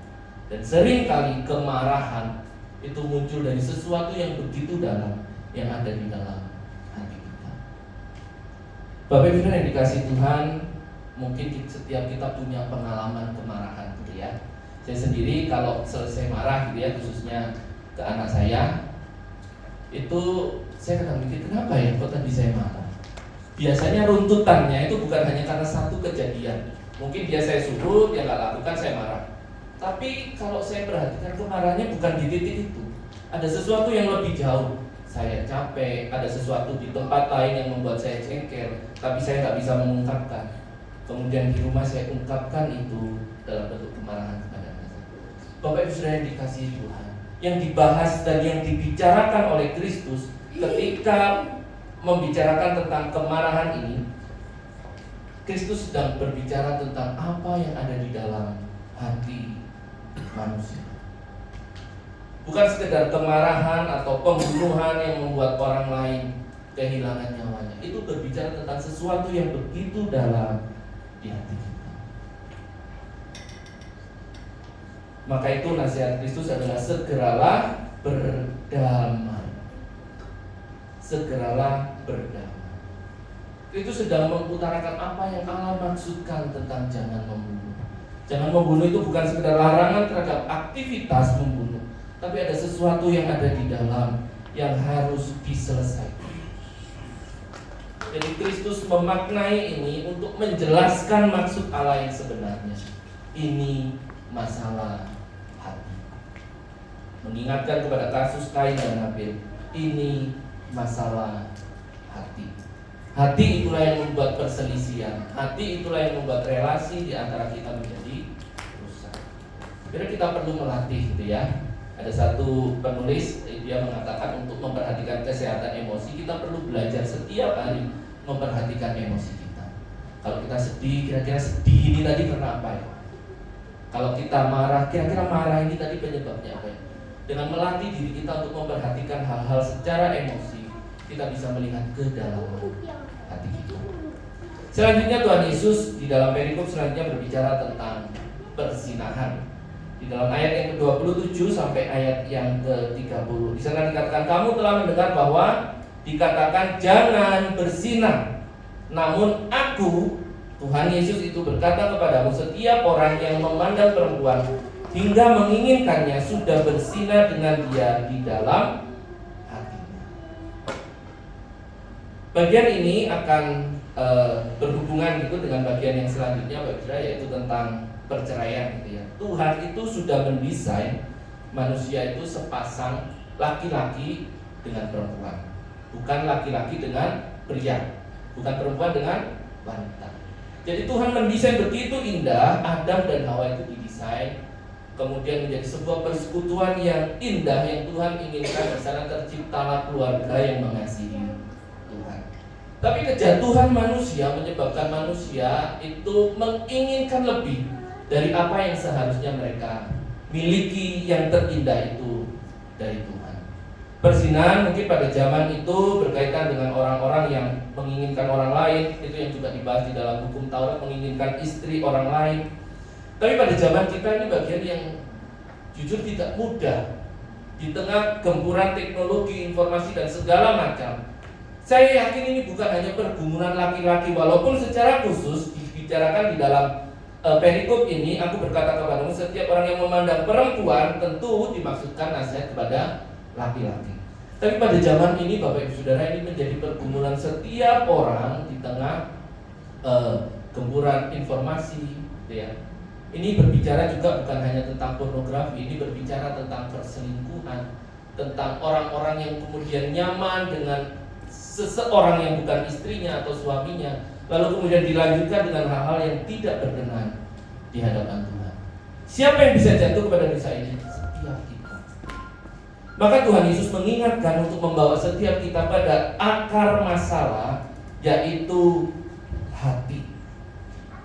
Dan seringkali kemarahan itu muncul dari sesuatu yang begitu dalam yang ada di dalam hati kita. Bapak Ibu yang dikasih Tuhan, mungkin setiap kita punya pengalaman kemarahan gitu ya. Saya sendiri kalau selesai marah gitu ya, khususnya ke anak saya, itu saya kadang mikir kenapa ya kok tadi saya marah. Biasanya runtutannya itu bukan hanya karena satu kejadian. Mungkin dia saya suruh, dia nggak lakukan, saya marah. Tapi kalau saya perhatikan kemarahannya bukan di titik itu. Ada sesuatu yang lebih jauh. Saya capek, ada sesuatu di tempat lain yang membuat saya jengkel, tapi saya nggak bisa mengungkapkan. Kemudian di rumah saya ungkapkan itu dalam bentuk kemarahan kepada anak saya. Bapak Ibu Saudara yang dikasihi Tuhan, yang dibahas dan yang dibicarakan oleh Kristus ketika membicarakan tentang kemarahan ini, Kristus sedang berbicara tentang apa yang ada di dalam hati manusia. Bukan sekedar kemarahan atau pembunuhan yang membuat orang lain kehilangan nyawanya. Itu berbicara tentang sesuatu yang begitu dalam di hati kita. Maka itu nasihat Kristus adalah segeralah berdamai. Segeralah berdamai. Itu sedang mengutarakan apa yang Allah maksudkan tentang jangan membunuh. Jangan membunuh itu bukan sekedar larangan terhadap aktivitas membunuh, tapi ada sesuatu yang ada di dalam yang harus diselesaikan. Jadi Kristus memaknai ini untuk menjelaskan maksud Allah yang sebenarnya. Ini masalah hati. Mengingatkan kepada kasus Kain dan Habil. Ini masalah hati. Hati itulah yang membuat perselisihan. Hati itulah yang membuat relasi di antara kita menjadi rusak. Jadi kita perlu melatih gitu ya. Ada satu penulis, dia mengatakan untuk memperhatikan kesehatan emosi, kita perlu belajar setiap hari memperhatikan emosi kita. Kalau kita sedih, kira-kira sedih ini tadi karena apa ya? Kalau kita marah, kira-kira marah ini tadi penyebabnya apa ya? Dengan melatih diri kita untuk memperhatikan hal-hal secara emosi, kita bisa melihat kedalaman hati kita. Selanjutnya Tuhan Yesus di dalam perikop selanjutnya berbicara tentang perzinahan. Di dalam ayat yang ke-27 sampai ayat yang ke-30. Di sana dikatakan, kamu telah mendengar bahwa dikatakan jangan berzina. Namun aku, Tuhan Yesus itu berkata kepadamu, setiap orang yang memandang perempuan hingga menginginkannya sudah berzina dengan dia di dalam hatinya. Bagian ini akan berhubungan gitu dengan bagian yang selanjutnya, yaitu tentang perceraian gitu ya. Tuhan itu sudah mendesain manusia itu sepasang laki-laki dengan perempuan, bukan laki-laki dengan pria, bukan perempuan dengan wanita. Jadi Tuhan mendesain begitu indah, Adam dan Hawa itu didesain kemudian menjadi sebuah persekutuan yang indah yang Tuhan inginkan. Di sana terciptalah keluarga yang mengasihi Tuhan. Tapi kejatuhan manusia menyebabkan manusia itu menginginkan lebih dari apa yang seharusnya mereka miliki yang terindah itu dari Tuhan. Perzinahan mungkin pada zaman itu berkaitan dengan orang-orang yang menginginkan orang lain. Itu yang juga dibahas di dalam hukum Taurat, menginginkan istri orang lain. Tapi pada zaman kita ini bagian yang jujur tidak mudah. Di tengah gempuran teknologi, informasi dan segala macam, saya yakin ini bukan hanya pergumulan laki-laki. Walaupun secara khusus dibicarakan di dalam perikop ini, aku berkata kepadamu, setiap orang yang memandang perempuan tentu dimaksudkan nasihat kepada laki-laki. Tapi pada zaman ini Bapak Ibu Saudara, ini menjadi pergumulan setiap orang di tengah gempuran informasi gitu ya. Ini berbicara juga bukan hanya tentang pornografi, ini berbicara tentang perselingkuhan, tentang orang-orang yang kemudian nyaman dengan seseorang yang bukan istrinya atau suaminya, lalu kemudian dilanjutkan dengan hal-hal yang tidak berkenan di hadapan Tuhan. Siapa yang bisa jatuh kepada dosa ini? Setiap kita. Maka Tuhan Yesus mengingatkan untuk membawa setiap kita pada akar masalah, yaitu hati.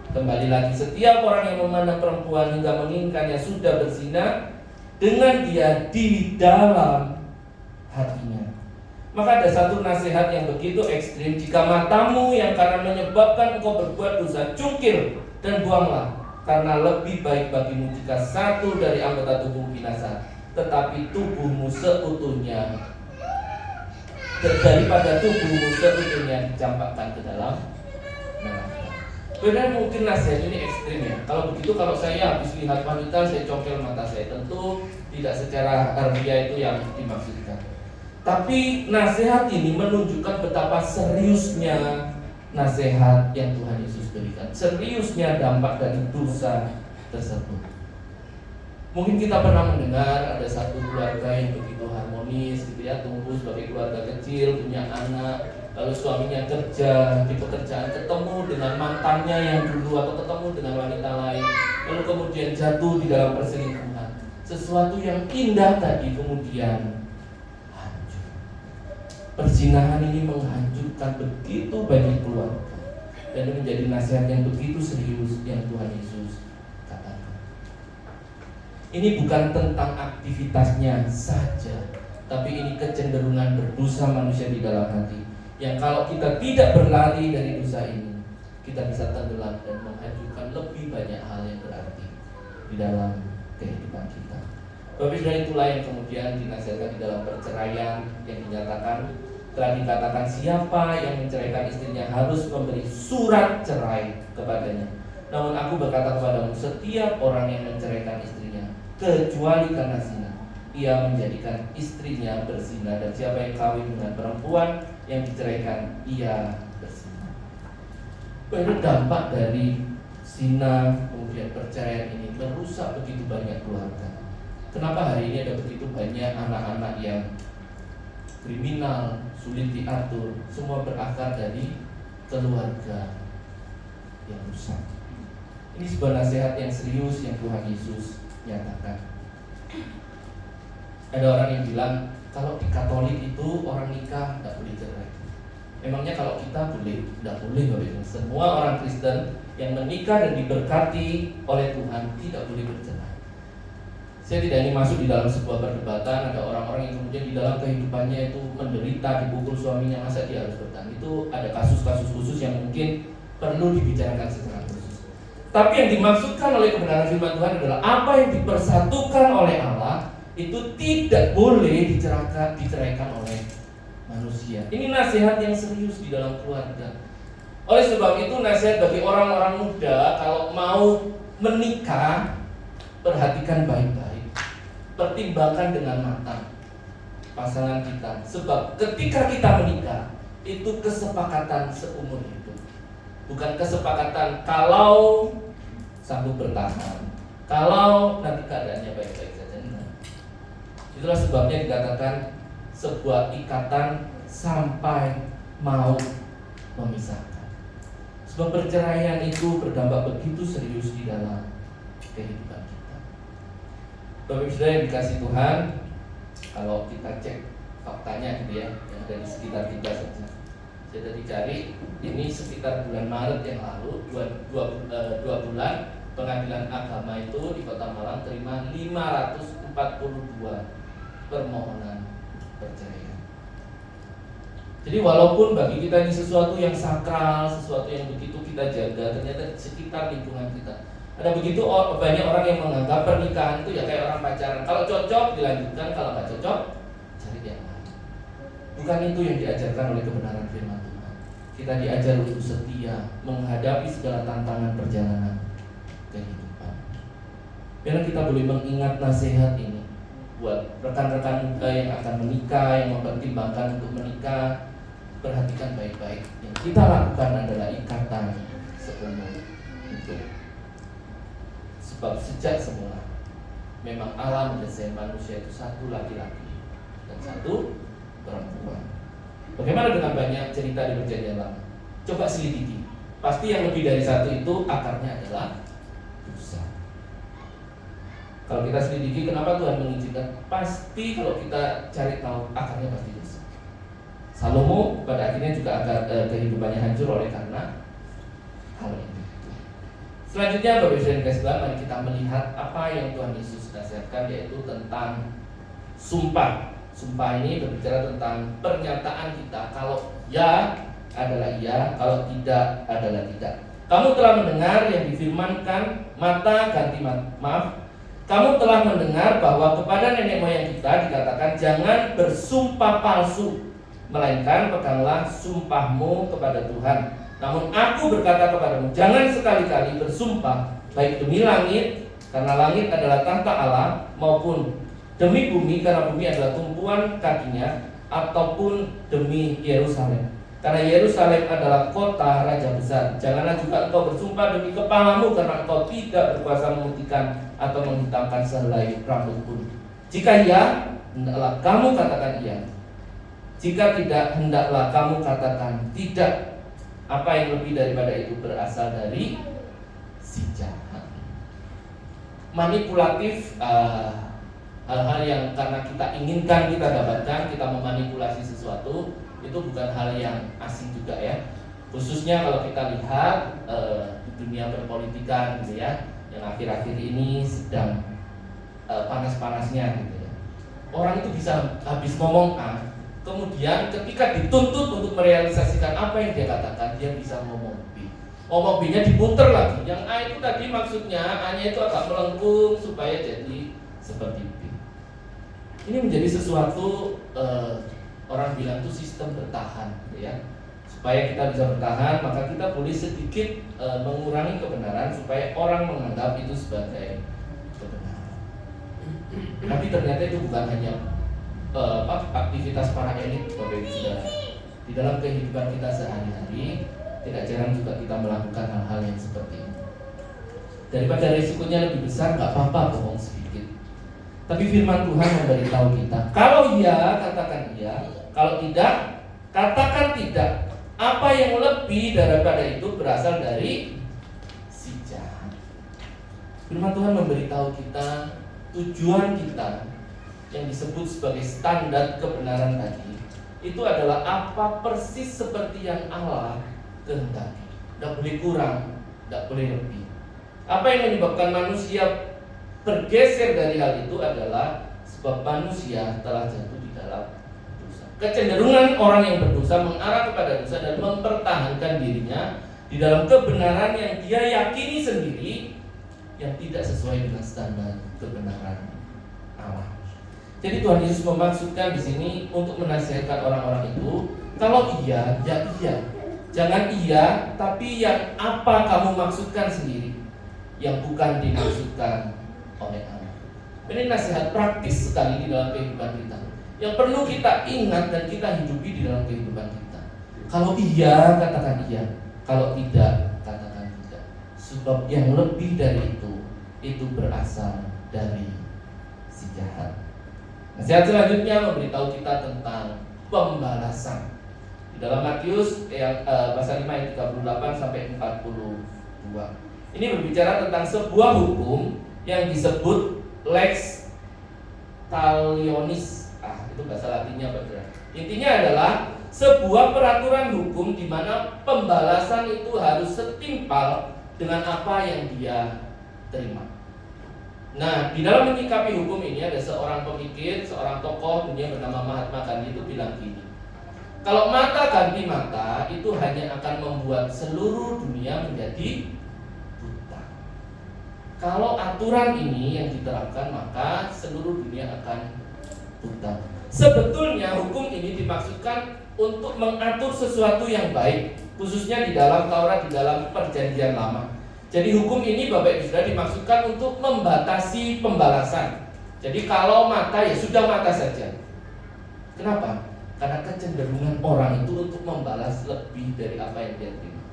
Kembali lagi, setiap orang yang memandang perempuan hingga menginginkannya sudah berzina dengan dia di dalam hatinya. Maka ada satu nasihat yang begitu ekstrim, jika matamu yang karena menyebabkan engkau berbuat dosa, cungkil dan buanglah, karena lebih baik bagimu jika satu dari anggota tubuh binasa, tetapi tubuhmu seutuhnya daripada tubuhmu seutuhnya dicampakkan ke dalam neraka. Benar, mungkin nasihat ini ekstrim ya. Kalau begitu, kalau saya habis lihat wanita saya congkel mata saya, tentu tidak secara harfiah itu yang dimaksudkan. Tapi nasihat ini menunjukkan betapa seriusnya nasihat yang Tuhan Yesus berikan, seriusnya dampak dari dosa tersebut. Mungkin kita pernah mendengar ada satu keluarga yang begitu harmonis gitu ya, tumbuh sebagai keluarga kecil, punya anak, lalu suaminya kerja di pekerjaan, ketemu dengan mantannya yang dulu atau ketemu dengan wanita lain, lalu kemudian jatuh di dalam perselingkuhan. Sesuatu yang indah tadi kemudian hancur. Perzinahan ini menghancurkan begitu banyak keluarga, dan ini menjadi nasihat yang begitu serius yang Tuhan Yesus katakan. Ini bukan tentang aktivitasnya saja, tapi ini kecenderungan berdosa manusia di dalam hati, yang kalau kita tidak berlari dari dosa ini, kita bisa tenggelam dan menghancurkan lebih banyak hal yang berarti di dalam kehidupan kita. Bapak Ibu, itulah yang kemudian dinasihatkan di dalam perceraian, yang dinyatakan, telah dikatakan siapa yang menceraikan istrinya harus memberi surat cerai kepadanya. Namun aku berkata kepadamu, setiap orang yang menceraikan istrinya kecuali karena zina, ia menjadikan istrinya berzina, dan siapa yang kawin dengan perempuan yang diceraikan, ia berzina. Itu dampak dari zina kemudian perceraian ini merusak begitu banyak keluarga. Kenapa hari ini ada begitu banyak anak-anak yang kriminal, sulit diatur? Semua berakar dari keluarga yang rusak. Ini sebuah nasihat yang serius yang Tuhan Yesus nyatakan. Ada orang yang bilang kalau di Katolik itu orang nikah tidak boleh cerai. Memangnya kalau kita boleh? Tidak boleh, Bapak Ibu. Semua orang Kristen yang menikah dan diberkati oleh Tuhan tidak boleh bercerai. Saya tidak ingin masuk di dalam sebuah perdebatan. Ada orang-orang yang kemudian di dalam kehidupannya itu menderita, dipukul suaminya, masa dia harus bertahan. Itu ada kasus-kasus khusus yang mungkin perlu dibicarakan secara khusus. Tapi yang dimaksudkan oleh kebenaran firman Tuhan adalah apa yang dipersatukan oleh Allah itu tidak boleh diceraikan oleh manusia. Ini nasihat yang serius di dalam keluarga. Oleh sebab itu nasihat bagi orang-orang muda kalau mau menikah, perhatikan baik-baik, pertimbangkan dengan matang pasangan kita. Sebab ketika kita menikah itu kesepakatan seumur hidup, bukan kesepakatan kalau sanggup bertahan, kalau nanti keadaannya baik-baik saja. Itulah sebabnya dikatakan sebuah ikatan sampai mau memisahkan. Sebab perceraian itu berdampak begitu serius di dalam kehidupan kita. Bapak Ibu Saudara yang dikasih Tuhan, kalau kita cek faktanya gitu ya, yang ada di sekitar kita saja. Saya tadi cari, ini sekitar bulan Maret yang lalu, dua bulan pengadilan agama itu di Kota Malang terima 542 permohonan perceraian. Jadi walaupun bagi kita ini sesuatu yang sakral, sesuatu yang begitu kita jaga, ternyata di sekitar lingkungan kita ada begitu banyak orang yang menganggap pernikahan itu ya kayak orang pacaran. Kalau cocok dilanjutkan, kalau nggak cocok cari yang lain. Bukan itu yang diajarkan oleh kebenaran firman Tuhan. Kita diajar untuk setia menghadapi segala tantangan perjalanan kehidupan. Biar kita boleh mengingat nasihat ini buat rekan-rekan muda yang akan menikah, yang mempertimbangkan untuk menikah. Perhatikan baik-baik. Yang kita lakukan adalah ikatan seumur hidup. Sebab sejak semula memang Allah mendesain manusia itu satu laki-laki dan satu perempuan. Bagaimana dengan banyak cerita di Perjanjian Lama? Coba selidiki. Pasti yang lebih dari satu itu akarnya adalah dosa. Kalau kita selidiki kenapa Tuhan mengizinkan, pasti kalau kita cari tahu akarnya pasti dosa. Salomo pada akhirnya juga kehidupannya hancur oleh karena hal ini. Selanjutnya Bapak Ibu yang dikasih Tuhan, mari kita melihat apa yang Tuhan Yesus nasihatkan, yaitu tentang sumpah. Sumpah ini berbicara tentang pernyataan kita. Kalau ya adalah ya, kalau tidak adalah tidak. Kamu telah mendengar yang difirmankan, mata ganti maaf. Kamu telah mendengar bahwa kepada nenek moyang kita dikatakan jangan bersumpah palsu, melainkan peganglah sumpahmu kepada Tuhan. Namun aku berkata kepadamu, jangan sekali-kali bersumpah baik demi langit, karena langit adalah tahta Allah, maupun demi bumi, karena bumi adalah tumpuan kakinya, ataupun demi Yerusalem, karena Yerusalem adalah kota raja besar. Janganlah juga engkau bersumpah demi kepalamu, karena engkau tidak berkuasa memutihkan atau menghitamkan sehelai rambut pun. Jika iya, hendaklah kamu katakan iya. Jika tidak, hendaklah kamu katakan tidak. Apa yang lebih daripada itu berasal dari si jahat. Manipulatif, hal-hal yang karena kita inginkan kita dapatkan, kita memanipulasi sesuatu, itu bukan hal yang asing juga ya. Khususnya kalau kita lihat di dunia berpolitikan gitu ya, yang akhir-akhir ini sedang panas-panasnya gitu ya. Orang itu bisa habis ngomong A, kemudian ketika dituntut untuk merealisasikan apa yang dia katakan, dia bisa ngomong B. Ngomong B-nya diputer lagi. Yang A itu tadi maksudnya A-nya itu agak melengkung supaya jadi seperti B. Ini menjadi sesuatu orang bilang itu sistem bertahan, gitu ya. Supaya kita bisa bertahan, maka kita boleh sedikit mengurangi kebenaran supaya orang menganggap itu sebagai kebenaran. Tapi ternyata itu bukan hanya aktivitas para elit, Bapak Ibu Saudara. Di dalam kehidupan kita sehari-hari, tidak jarang juga kita melakukan hal-hal yang seperti ini. Daripada risikonya lebih besar, nggak apa-apa bohong sedikit. Tapi firman Tuhan memberitahu kita, kalau iya, katakan iya. Kalau tidak, katakan tidak. Apa yang lebih daripada itu berasal dari si jahat. Firman Tuhan memberitahu kita, tujuan kita yang disebut sebagai standar kebenaran tadi, itu adalah apa persis seperti yang Allah kehendaki. Tidak boleh kurang, tidak boleh lebih. Apa yang menyebabkan manusia bergeser dari hal itu adalah sebab manusia telah jatuh di dalam dosa. Kecenderungan orang yang berdosa mengarah kepada dosa dan mempertahankan dirinya di dalam kebenaran yang dia yakini sendiri yang tidak sesuai dengan standar kebenaran Allah. Jadi Tuhan Yesus memaksudkan di sini untuk menasihatkan orang-orang itu, kalau iya, ya iya. Jangan iya, tapi yang apa kamu maksudkan sendiri, yang bukan dimaksudkan oleh Allah. Ini nasihat praktis sekali di dalam kehidupan kita, yang perlu kita ingat dan kita hidupi di dalam kehidupan kita. Kalau iya, katakan iya. Kalau tidak, katakan tidak. Sebab yang lebih dari itu berasal dari si jahat. Nasihat selanjutnya memberitahu kita tentang pembalasan. Di dalam Matius pasal 5 ayat 38 sampai 42. Ini berbicara tentang sebuah hukum yang disebut lex talionis. Itu bahasa Latinnya apa? Intinya adalah sebuah peraturan hukum di mana pembalasan itu harus setimpal dengan apa yang dia terima. Nah, di dalam menyikapi hukum ini ada seorang pemikir, seorang tokoh dunia bernama Mahatma Gandhi itu bilang gini, kalau mata ganti mata itu hanya akan membuat seluruh dunia menjadi buta. Kalau aturan ini yang diterapkan, maka seluruh dunia akan buta. Sebetulnya hukum ini dimaksudkan untuk mengatur sesuatu yang baik, khususnya di dalam Taurat, di dalam Perjanjian Lama. Jadi hukum ini Bapak Ibu Saudara dimaksudkan untuk membatasi pembalasan. Jadi kalau mata ya sudah mata saja. Kenapa? Karena kecenderungan orang itu untuk membalas lebih dari apa yang dia terima.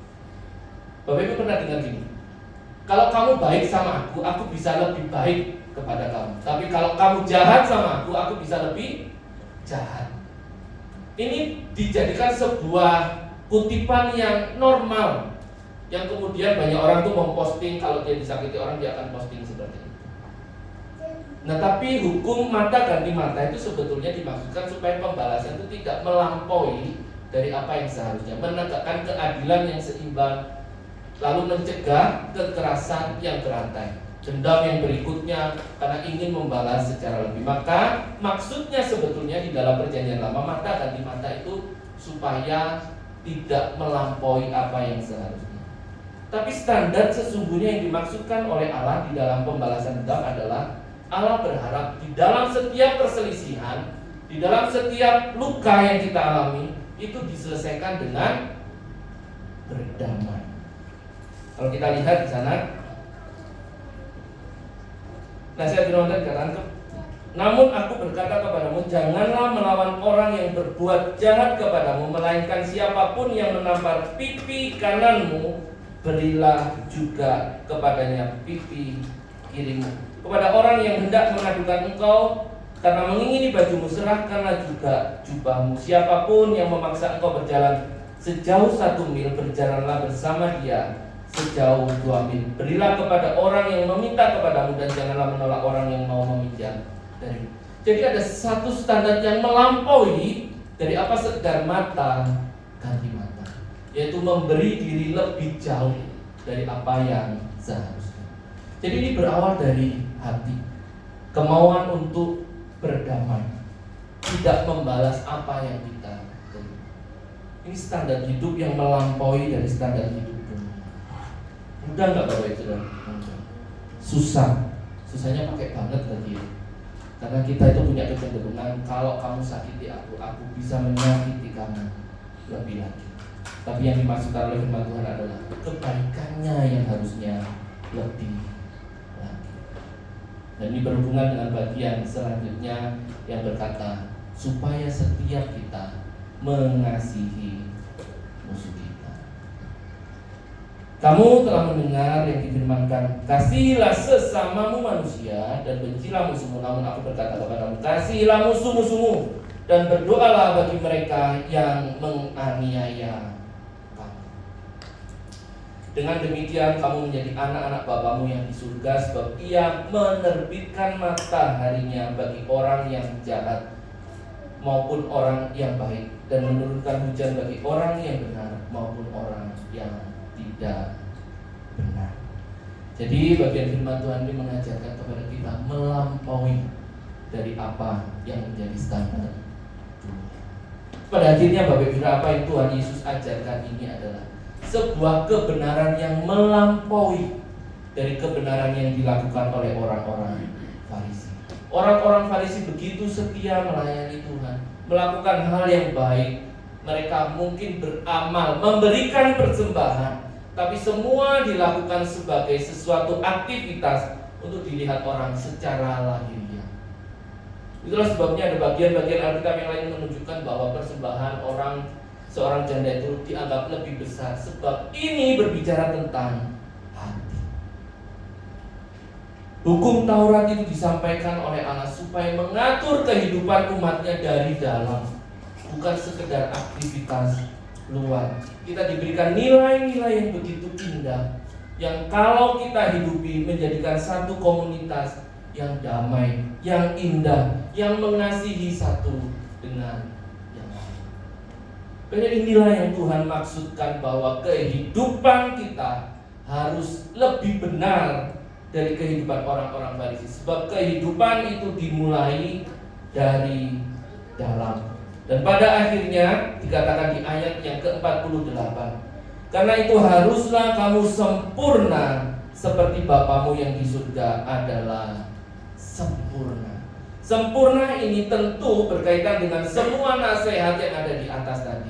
Bapak Ibu pernah dengar gini, kalau kamu baik sama aku bisa lebih baik kepada kamu. Tapi kalau kamu jahat sama aku bisa lebih jahat. Ini dijadikan sebuah kutipan yang normal, yang kemudian banyak orang tuh memposting kalau dia disakiti orang, dia akan posting seperti itu. Nah, tapi hukum mata ganti mata itu sebetulnya dimaksudkan supaya pembalasan itu tidak melampaui dari apa yang seharusnya, menegakkan keadilan yang seimbang, lalu mencegah kekerasan yang berantai, dendam yang berikutnya karena ingin membalas secara lebih. Maka maksudnya sebetulnya di dalam Perjanjian Lama mata ganti mata itu supaya tidak melampaui apa yang seharusnya. Tapi standar sesungguhnya yang dimaksudkan oleh Allah di dalam pembalasan dendam adalah Allah berharap di dalam setiap perselisihan, di dalam setiap luka yang kita alami itu diselesaikan dengan berdamai. Kalau kita lihat di sana, nasihat firman Tuhan dikatakan, namun aku berkata kepadamu, janganlah melawan orang yang berbuat jahat kepadamu, melainkan siapapun yang menampar pipi kananmu, berilah juga kepadanya pipi kirimu. Kepada orang yang hendak mengadukan engkau karena mengingini bajumu, serahkanlah juga jubahmu. Siapapun yang memaksa engkau berjalan sejauh 1 mil, berjalanlah bersama dia sejauh 2 mil. Berilah kepada orang yang meminta kepadamu dan janganlah menolak orang yang mau meminjam darimu. Jadi ada satu standar yang melampaui dari apa sekedar mata ganti mata, yaitu memberi diri lebih jauh dari apa yang seharusnya. Jadi ini berawal dari hati, kemauan untuk berdamai, tidak membalas apa yang kita terima. Ini standar hidup yang melampaui dari standar hidup dunia. Mudah nggak Bapak Ibu Saudara? Susah, susahnya pakai banget tadi ya. Karena kita itu punya kecenderungan kalau kamu sakiti aku bisa menyakiti kamu lebih lagi. Tapi yang dimaksudkan oleh firman Tuhan adalah kebaikannya yang harusnya lebih lagi. Dan ini berhubungan dengan bagian selanjutnya yang berkata, supaya setiap kita mengasihi musuh kita. Kamu telah mendengar yang difirmankan, kasihilah sesamamu manusia dan bencilah musuhmu. Namun aku berkata kepadamu, kasihilah musuh-musuhmu dan berdoalah bagi mereka yang menganiaya kamu. Dengan demikian kamu menjadi anak-anak Bapamu yang di surga, sebab Ia menerbitkan mataharinya bagi orang yang jahat maupun orang yang baik, dan menurunkan hujan bagi orang yang benar maupun orang yang tidak benar. Jadi bagian firman Tuhan ini mengajarkan kepada kita melampaui dari apa yang menjadi standar dunia. Pada akhirnya Bapak Ibu, apa yang Tuhan Yesus ajarkan ini adalah sebuah kebenaran yang melampaui dari kebenaran yang dilakukan oleh orang-orang Farisi. Orang-orang Farisi begitu setia melayani Tuhan, melakukan hal yang baik. Mereka mungkin beramal, memberikan persembahan, tapi semua dilakukan sebagai sesuatu aktivitas untuk dilihat orang secara lahiriah. Itulah sebabnya ada bagian-bagian Alkitab yang lain menunjukkan bahwa persembahan seorang janda itu dianggap lebih besar, sebab ini berbicara tentang hati. Hukum Taurat itu disampaikan oleh Allah supaya mengatur kehidupan umatnya dari dalam, bukan sekedar aktivitas luar. Kita diberikan nilai-nilai yang begitu indah, yang kalau kita hidupi menjadikan satu komunitas yang damai, yang indah, yang mengasihi satu dengan yang lain. Karena inilah yang Tuhan maksudkan, bahwa kehidupan kita harus lebih benar dari kehidupan orang-orang Farisi. Sebab kehidupan itu dimulai dari dalam. Dan pada akhirnya dikatakan di ayat yang ke-48, karena itu haruslah kamu sempurna seperti Bapamu yang di surga adalah sempurna. Sempurna ini tentu berkaitan dengan semua nasihat yang ada di atas tadi,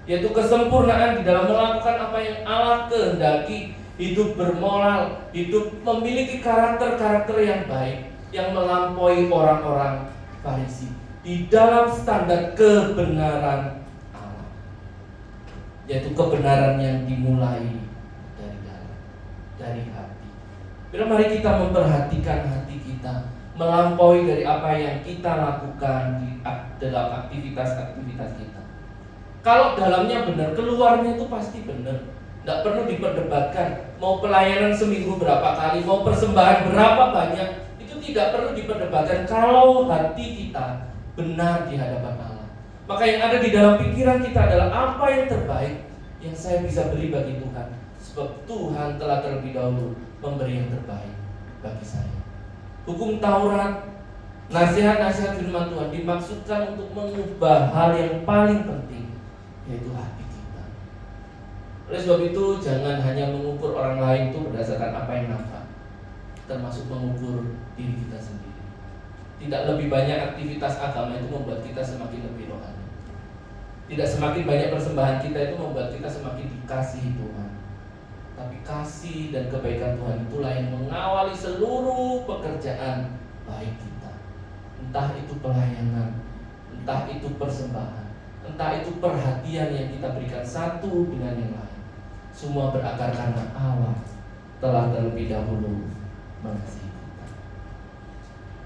yaitu kesempurnaan di dalam melakukan apa yang Allah kehendaki, hidup bermoral, hidup memiliki karakter-karakter yang baik, yang melampaui orang-orang Farisi di dalam standar kebenaran Allah, yaitu kebenaran yang dimulai dari dalam, dari hati. Bila mari kita memperhatikan hati kita, melampaui dari apa yang kita lakukan di dalam aktivitas-aktivitas kita. Kalau dalamnya benar, keluarnya itu pasti benar. Tidak perlu diperdebatkan. Mau pelayanan seminggu berapa kali, mau persembahan berapa banyak, itu tidak perlu diperdebatkan kalau hati kita benar di hadapan Allah. Maka yang ada di dalam pikiran kita adalah apa yang terbaik yang saya bisa beri bagi Tuhan. Sebab Tuhan telah terlebih dahulu memberi yang terbaik bagi saya. Hukum Taurat, nasihat-nasihat firman Tuhan dimaksudkan untuk mengubah hal yang paling penting, yaitu hati kita. Oleh sebab itu jangan hanya mengukur orang lain itu berdasarkan apa yang nampak, termasuk mengukur diri kita sendiri. Tidak lebih banyak aktivitas agama itu membuat kita semakin lebih rohani. Tidak semakin banyak persembahan kita itu membuat kita semakin dikasihi Tuhan. Tapi kasih dan kebaikan Tuhan itulah yang mengawali seluruh pekerjaan baik kita. Entah itu pelayanan, entah itu persembahan, entah itu perhatian yang kita berikan satu dengan yang lain. Semua berakar karena Allah telah terlebih dahulu mengasihi kita.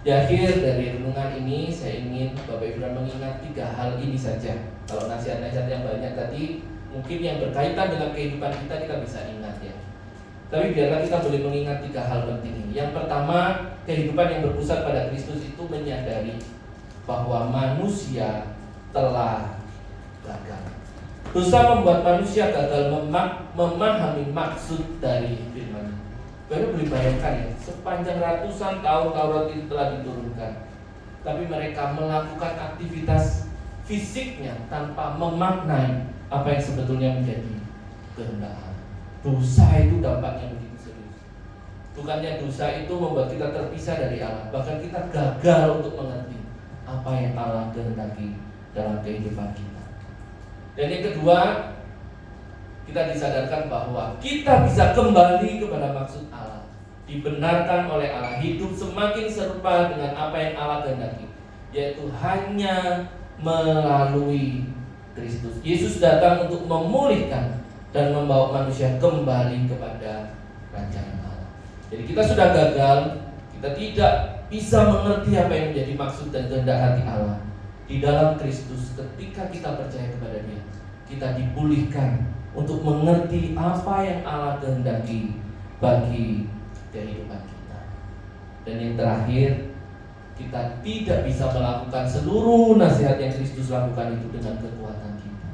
Di akhir dari renungan ini saya ingin Bapak Ibu mengingat 3 hal ini saja. Kalau nasihat-nasihat yang banyak tadi mungkin yang berkaitan dengan kehidupan kita bisa ingat ya. Tapi biarlah kita boleh mengingat 3 hal penting ini. Yang pertama, kehidupan yang berpusat pada Kristus itu menyadari bahwa manusia telah gagal. Dosa membuat manusia gagal memahami maksud dari firman. Baru boleh bayangkan ya, sepanjang ratusan tahun Taurat itu telah diturunkan, tapi mereka melakukan aktivitas fisiknya tanpa memaknai apa yang sebetulnya menjadi kehendak Allah. Dosa itu dampaknya begitu serius. Bukannya dosa itu membuat kita terpisah dari Allah, bahkan kita gagal untuk mengerti apa yang Allah kehendaki dalam kehidupan kita. Dan yang kedua, kita disadarkan bahwa kita bisa kembali kepada maksud Allah, dibenarkan oleh Allah, hidup semakin serupa dengan apa yang Allah kehendaki, yaitu hanya melalui Kristus. Yesus datang untuk memulihkan dan membawa manusia kembali kepada rancangan Allah. Jadi kita sudah gagal, kita tidak bisa mengerti apa yang menjadi maksud dan kehendak hati Allah. Di dalam Kristus, ketika kita percaya kepada Dia, kita dipulihkan untuk mengerti apa yang Allah kehendaki bagi kehidupan kita. Dan yang terakhir, kita tidak bisa melakukan seluruh nasihat yang Kristus lakukan itu dengan kekuatan kita.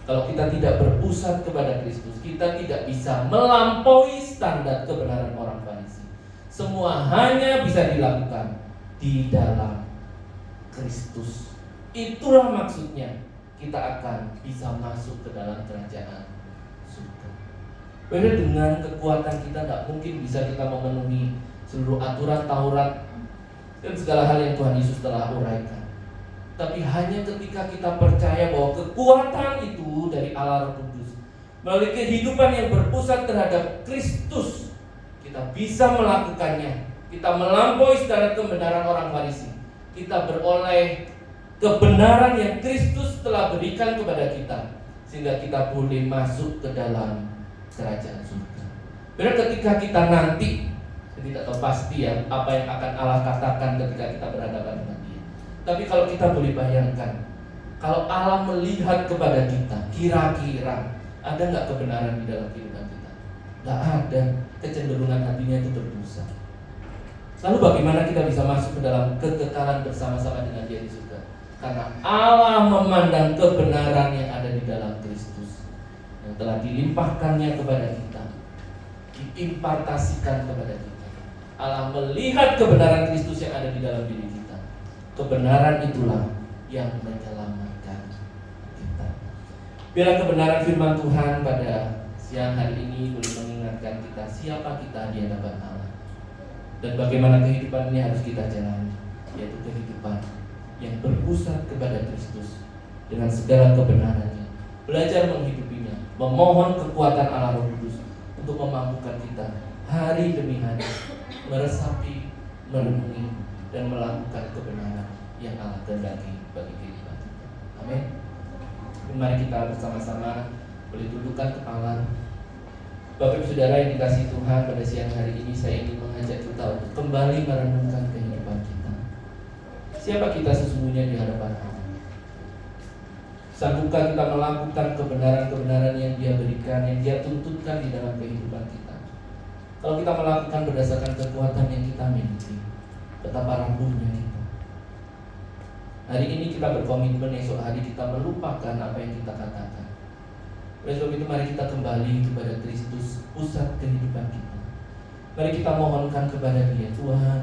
Kalau kita tidak berpusat kepada Kristus, kita tidak bisa melampaui standar kebenaran orang Farisi. Semua hanya bisa dilakukan di dalam Kristus. Itulah maksudnya kita akan bisa masuk ke dalam kerajaan surga. Beda dengan kekuatan kita, tidak mungkin bisa kita memenuhi seluruh aturan Taurat dan segala hal yang Tuhan Yesus telah uraikan. Tapi hanya ketika kita percaya bahwa kekuatan itu dari Allah Roh Kudus, melalui kehidupan yang berpusat terhadap Kristus, kita bisa melakukannya. Kita melampaui standar kebenaran orang Farisi. Kita beroleh kebenaran yang Kristus telah berikan kepada kita, sehingga kita boleh masuk ke dalam kerajaan surga. Benar, ketika kita nanti, saya tidak tahu pasti ya apa yang akan Allah katakan ketika kita berhadapan dengan Dia. Tapi kalau kita boleh bayangkan, kalau Allah melihat kepada kita, kira-kira ada nggak kebenaran di dalam kehidupan kita? Nggak ada. Kecenderungan hatinya itu berdosa. Lalu bagaimana kita bisa masuk ke dalam kekekalan bersama-sama dengan Dia di surga? Karena Allah memandang kebenaran yang ada di dalam Kristus, yang telah dilimpahkannya kepada kita, diimpartasikan kepada kita. Allah melihat kebenaran Kristus yang ada di dalam diri kita. Kebenaran itulah yang menyelamatkan kita. Biarlah kebenaran firman Tuhan pada siang hari ini boleh mengingatkan kita siapa kita di hadapan Allah, dan bagaimana kehidupan ini harus kita jalani, yaitu kehidupan yang berpusat kepada Kristus dengan segala kebenarannya, belajar menghidupinya, memohon kekuatan Allah Roh Kudus untuk memampukan kita hari demi hari meresapi, merenungi, dan melakukan kebenaran yang Allah kehendaki bagi kehidupan kita. Amin. Mari kita bersama-sama boleh tundukkan kepala. Bapak Ibu Saudara yang dikasihi Tuhan, pada siang hari ini saya ingin mengajak kita untuk kembali merenungkan kehidupan kita. Siapa kita sesungguhnya di hadapan Allah? Sanggupkah kita melakukan kebenaran-kebenaran yang Dia berikan, yang Dia tuntutkan di dalam kehidupan kita? Kalau kita melakukan berdasarkan kekuatan yang kita miliki, betapa rapuhnya kita. Hari ini kita berkomitmen, esok hari kita melupakan apa yang kita katakan. Oleh sebab itu mari kita kembali kepada Kristus, pusat kehidupan kita. Mari kita mohonkan kepada Dia, Tuhan,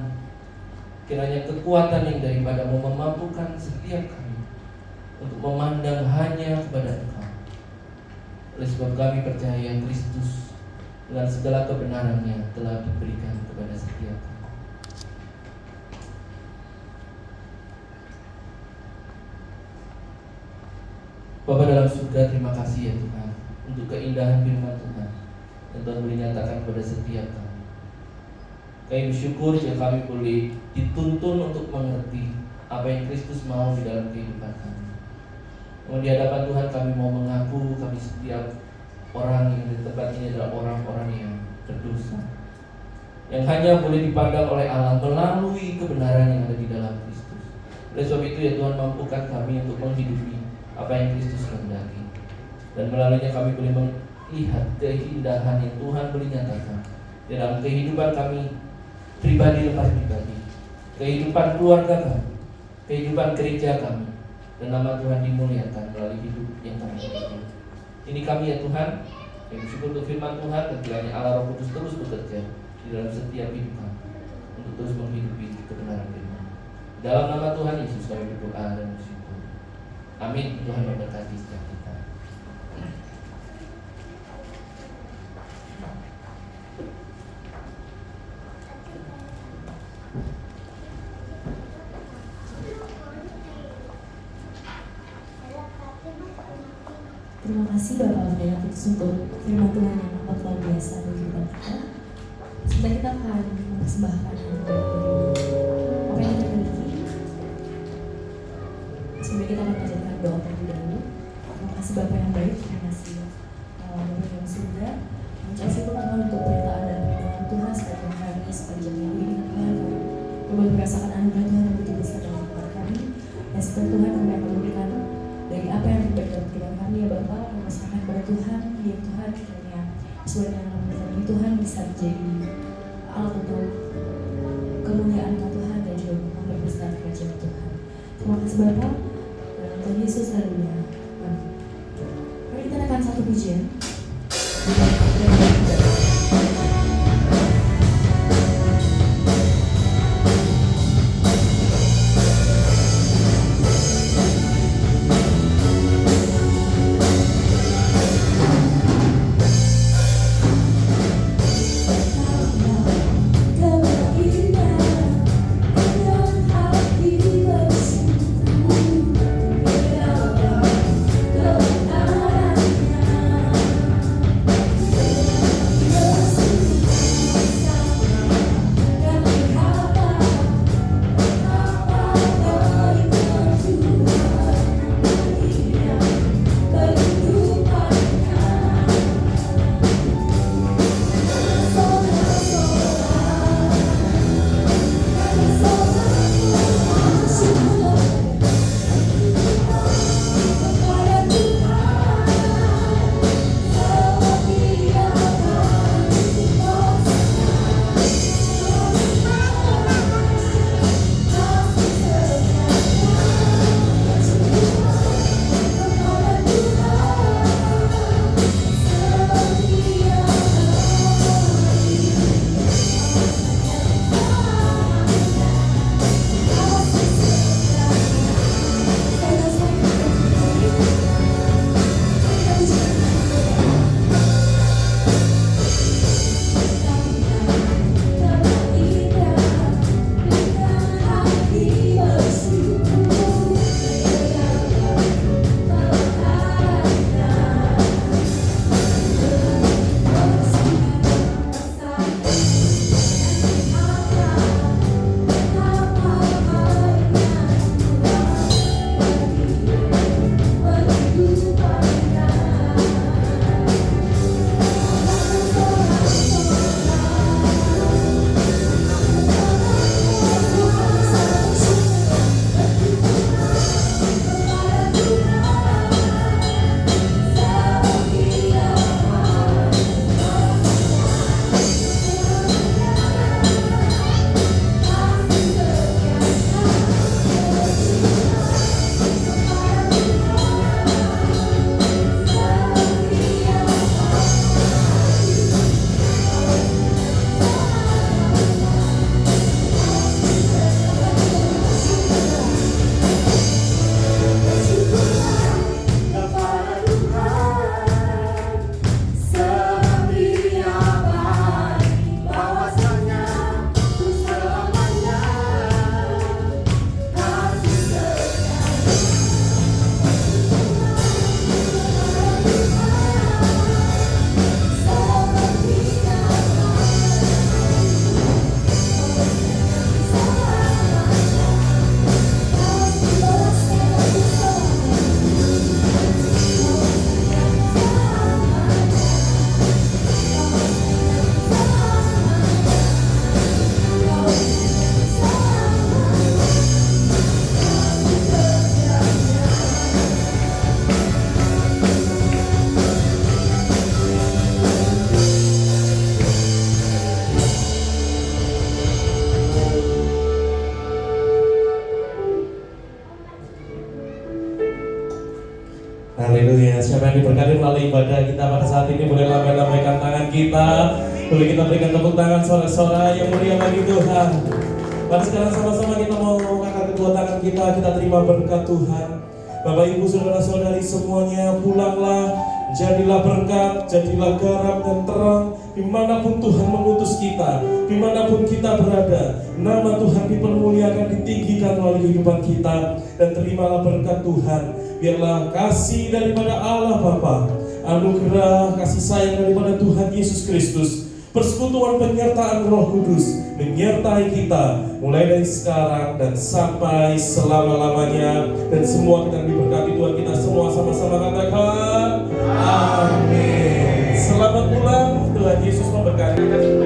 kiranya kekuatan yang daripada-Mu memampukan setiap kami untuk memandang hanya kepada Engkau. Oleh sebab kami percaya Kristus dengan segala kebenarannya telah diberikan kepada setiap kami. Bapa dalam surga, terima kasih ya Tuhan untuk keindahan firman Tuhan yang Tuhan boleh nyatakan kepada setiap kami. Kami bersyukur jika kami boleh dituntun untuk mengerti apa yang Kristus mau di dalam kehidupan kami. Di hadapan Tuhan kami mau mengaku kami setiap orang yang di tempat ini adalah orang-orang yang berdosa, yang hanya boleh dipandang oleh Allah melalui kebenaran yang ada di dalam Kristus. Oleh sebab itu ya Tuhan, mampukan kami untuk menghidupi apa yang Kristus kehendaki, dan melaluinya kami boleh melihat keindahan yang Tuhan boleh nyatakan dalam kehidupan kami pribadi lepas pribadi, kehidupan keluarga kami, kehidupan gereja kami, dan nama Tuhan dimuliakan melalui hidup yang kami hidupi. Ini kami ya Tuhan, kami bersyukur untuk firman Tuhan, dan kiranya Allah Roh Kudus terus bekerja di dalam setiap hidup kami untuk terus menghidupi kebenaran firman. Dalam nama Tuhan Yesus kami berdoa dan bersyukur. Amin. Tuhan memberkati setiap kita. Terima kasih Bapak Pendeta Putus untuk firman Tuhan yang amat luar biasa bagi kehidupan kita. Sebentar kita akan mempersembahkan apa yang kita miliki. Sebelum kita akan menjadikan doa terlebih dahulu. Terima kasih Bapak yang baik, terima kasih Bapak yang sudah mengucap syukur Tuhan untuk pernyataan dan perlindungan Tuhan sepanjang hari sepanjang minggu ini Tuhan. Kami boleh merasakan anugerah Tuhan yang begitu besar dalam kehidupan kami. Dan seperti Tuhan kami akan memberikan dari apa yang terbaik dalam kehidupan kami ya Bapak, kami serahkan kepada Tuhan, ya Tuhan kiranya sesuai dengan nama kami Tuhan bisa menjadi alat untuk kemuliaan Tuhan dan juga memperbesar kerajaan Tuhan. Terima kasih Bapak, dalam Tuhan Yesus haleluya. Mari kita akan satu pujian. Haleluya. Siapa yang diberkati melalui ibadah kita pada saat ini, boleh lambaikan tangan kita, boleh kita berikan tepuk tangan sorak-sorai yang mulia bagi Tuhan. Mari sekarang sama-sama kita mau mengangkat kedua tangan kita terima berkat Tuhan. Bapak Ibu Saudara-saudari semuanya, pulanglah Jadilah berkat, jadilah garam dan terang dimanapun Tuhan mengutus kita, dimanapun kita berada. Nama Tuhan dipermuliakan, ditinggikan melalui kehidupan kita. Dan terimalah berkat Tuhan. Biarlah kasih daripada Allah Bapa, anugerah kasih sayang daripada Tuhan Yesus Kristus, persekutuan penyertaan Roh Kudus menyertai kita mulai dari sekarang dan sampai selama-lamanya. Dan semua kita diberkati Tuhan kita semua, sama-sama katakan amin. Selamat pulang, Tuhan Yesus memberkati.